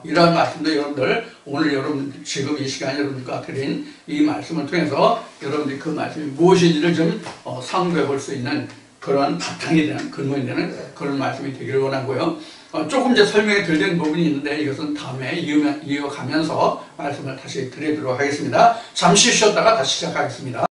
이런 말씀도 여러분들 오늘 여러분 지금 이 시간에 여러분과 드린 이 말씀을 통해서 여러분들이 그 말씀이 무엇인지를 좀 상고해 볼 수 있는 그런 바탕이 되는 근원이 되는 그런 말씀이 되기를 원하고요. 조금 이제 설명이 덜 된 부분이 있는데 이것은 다음에 이어가면서 말씀을 다시 드리도록 하겠습니다. 잠시 쉬었다가 다시 시작하겠습니다.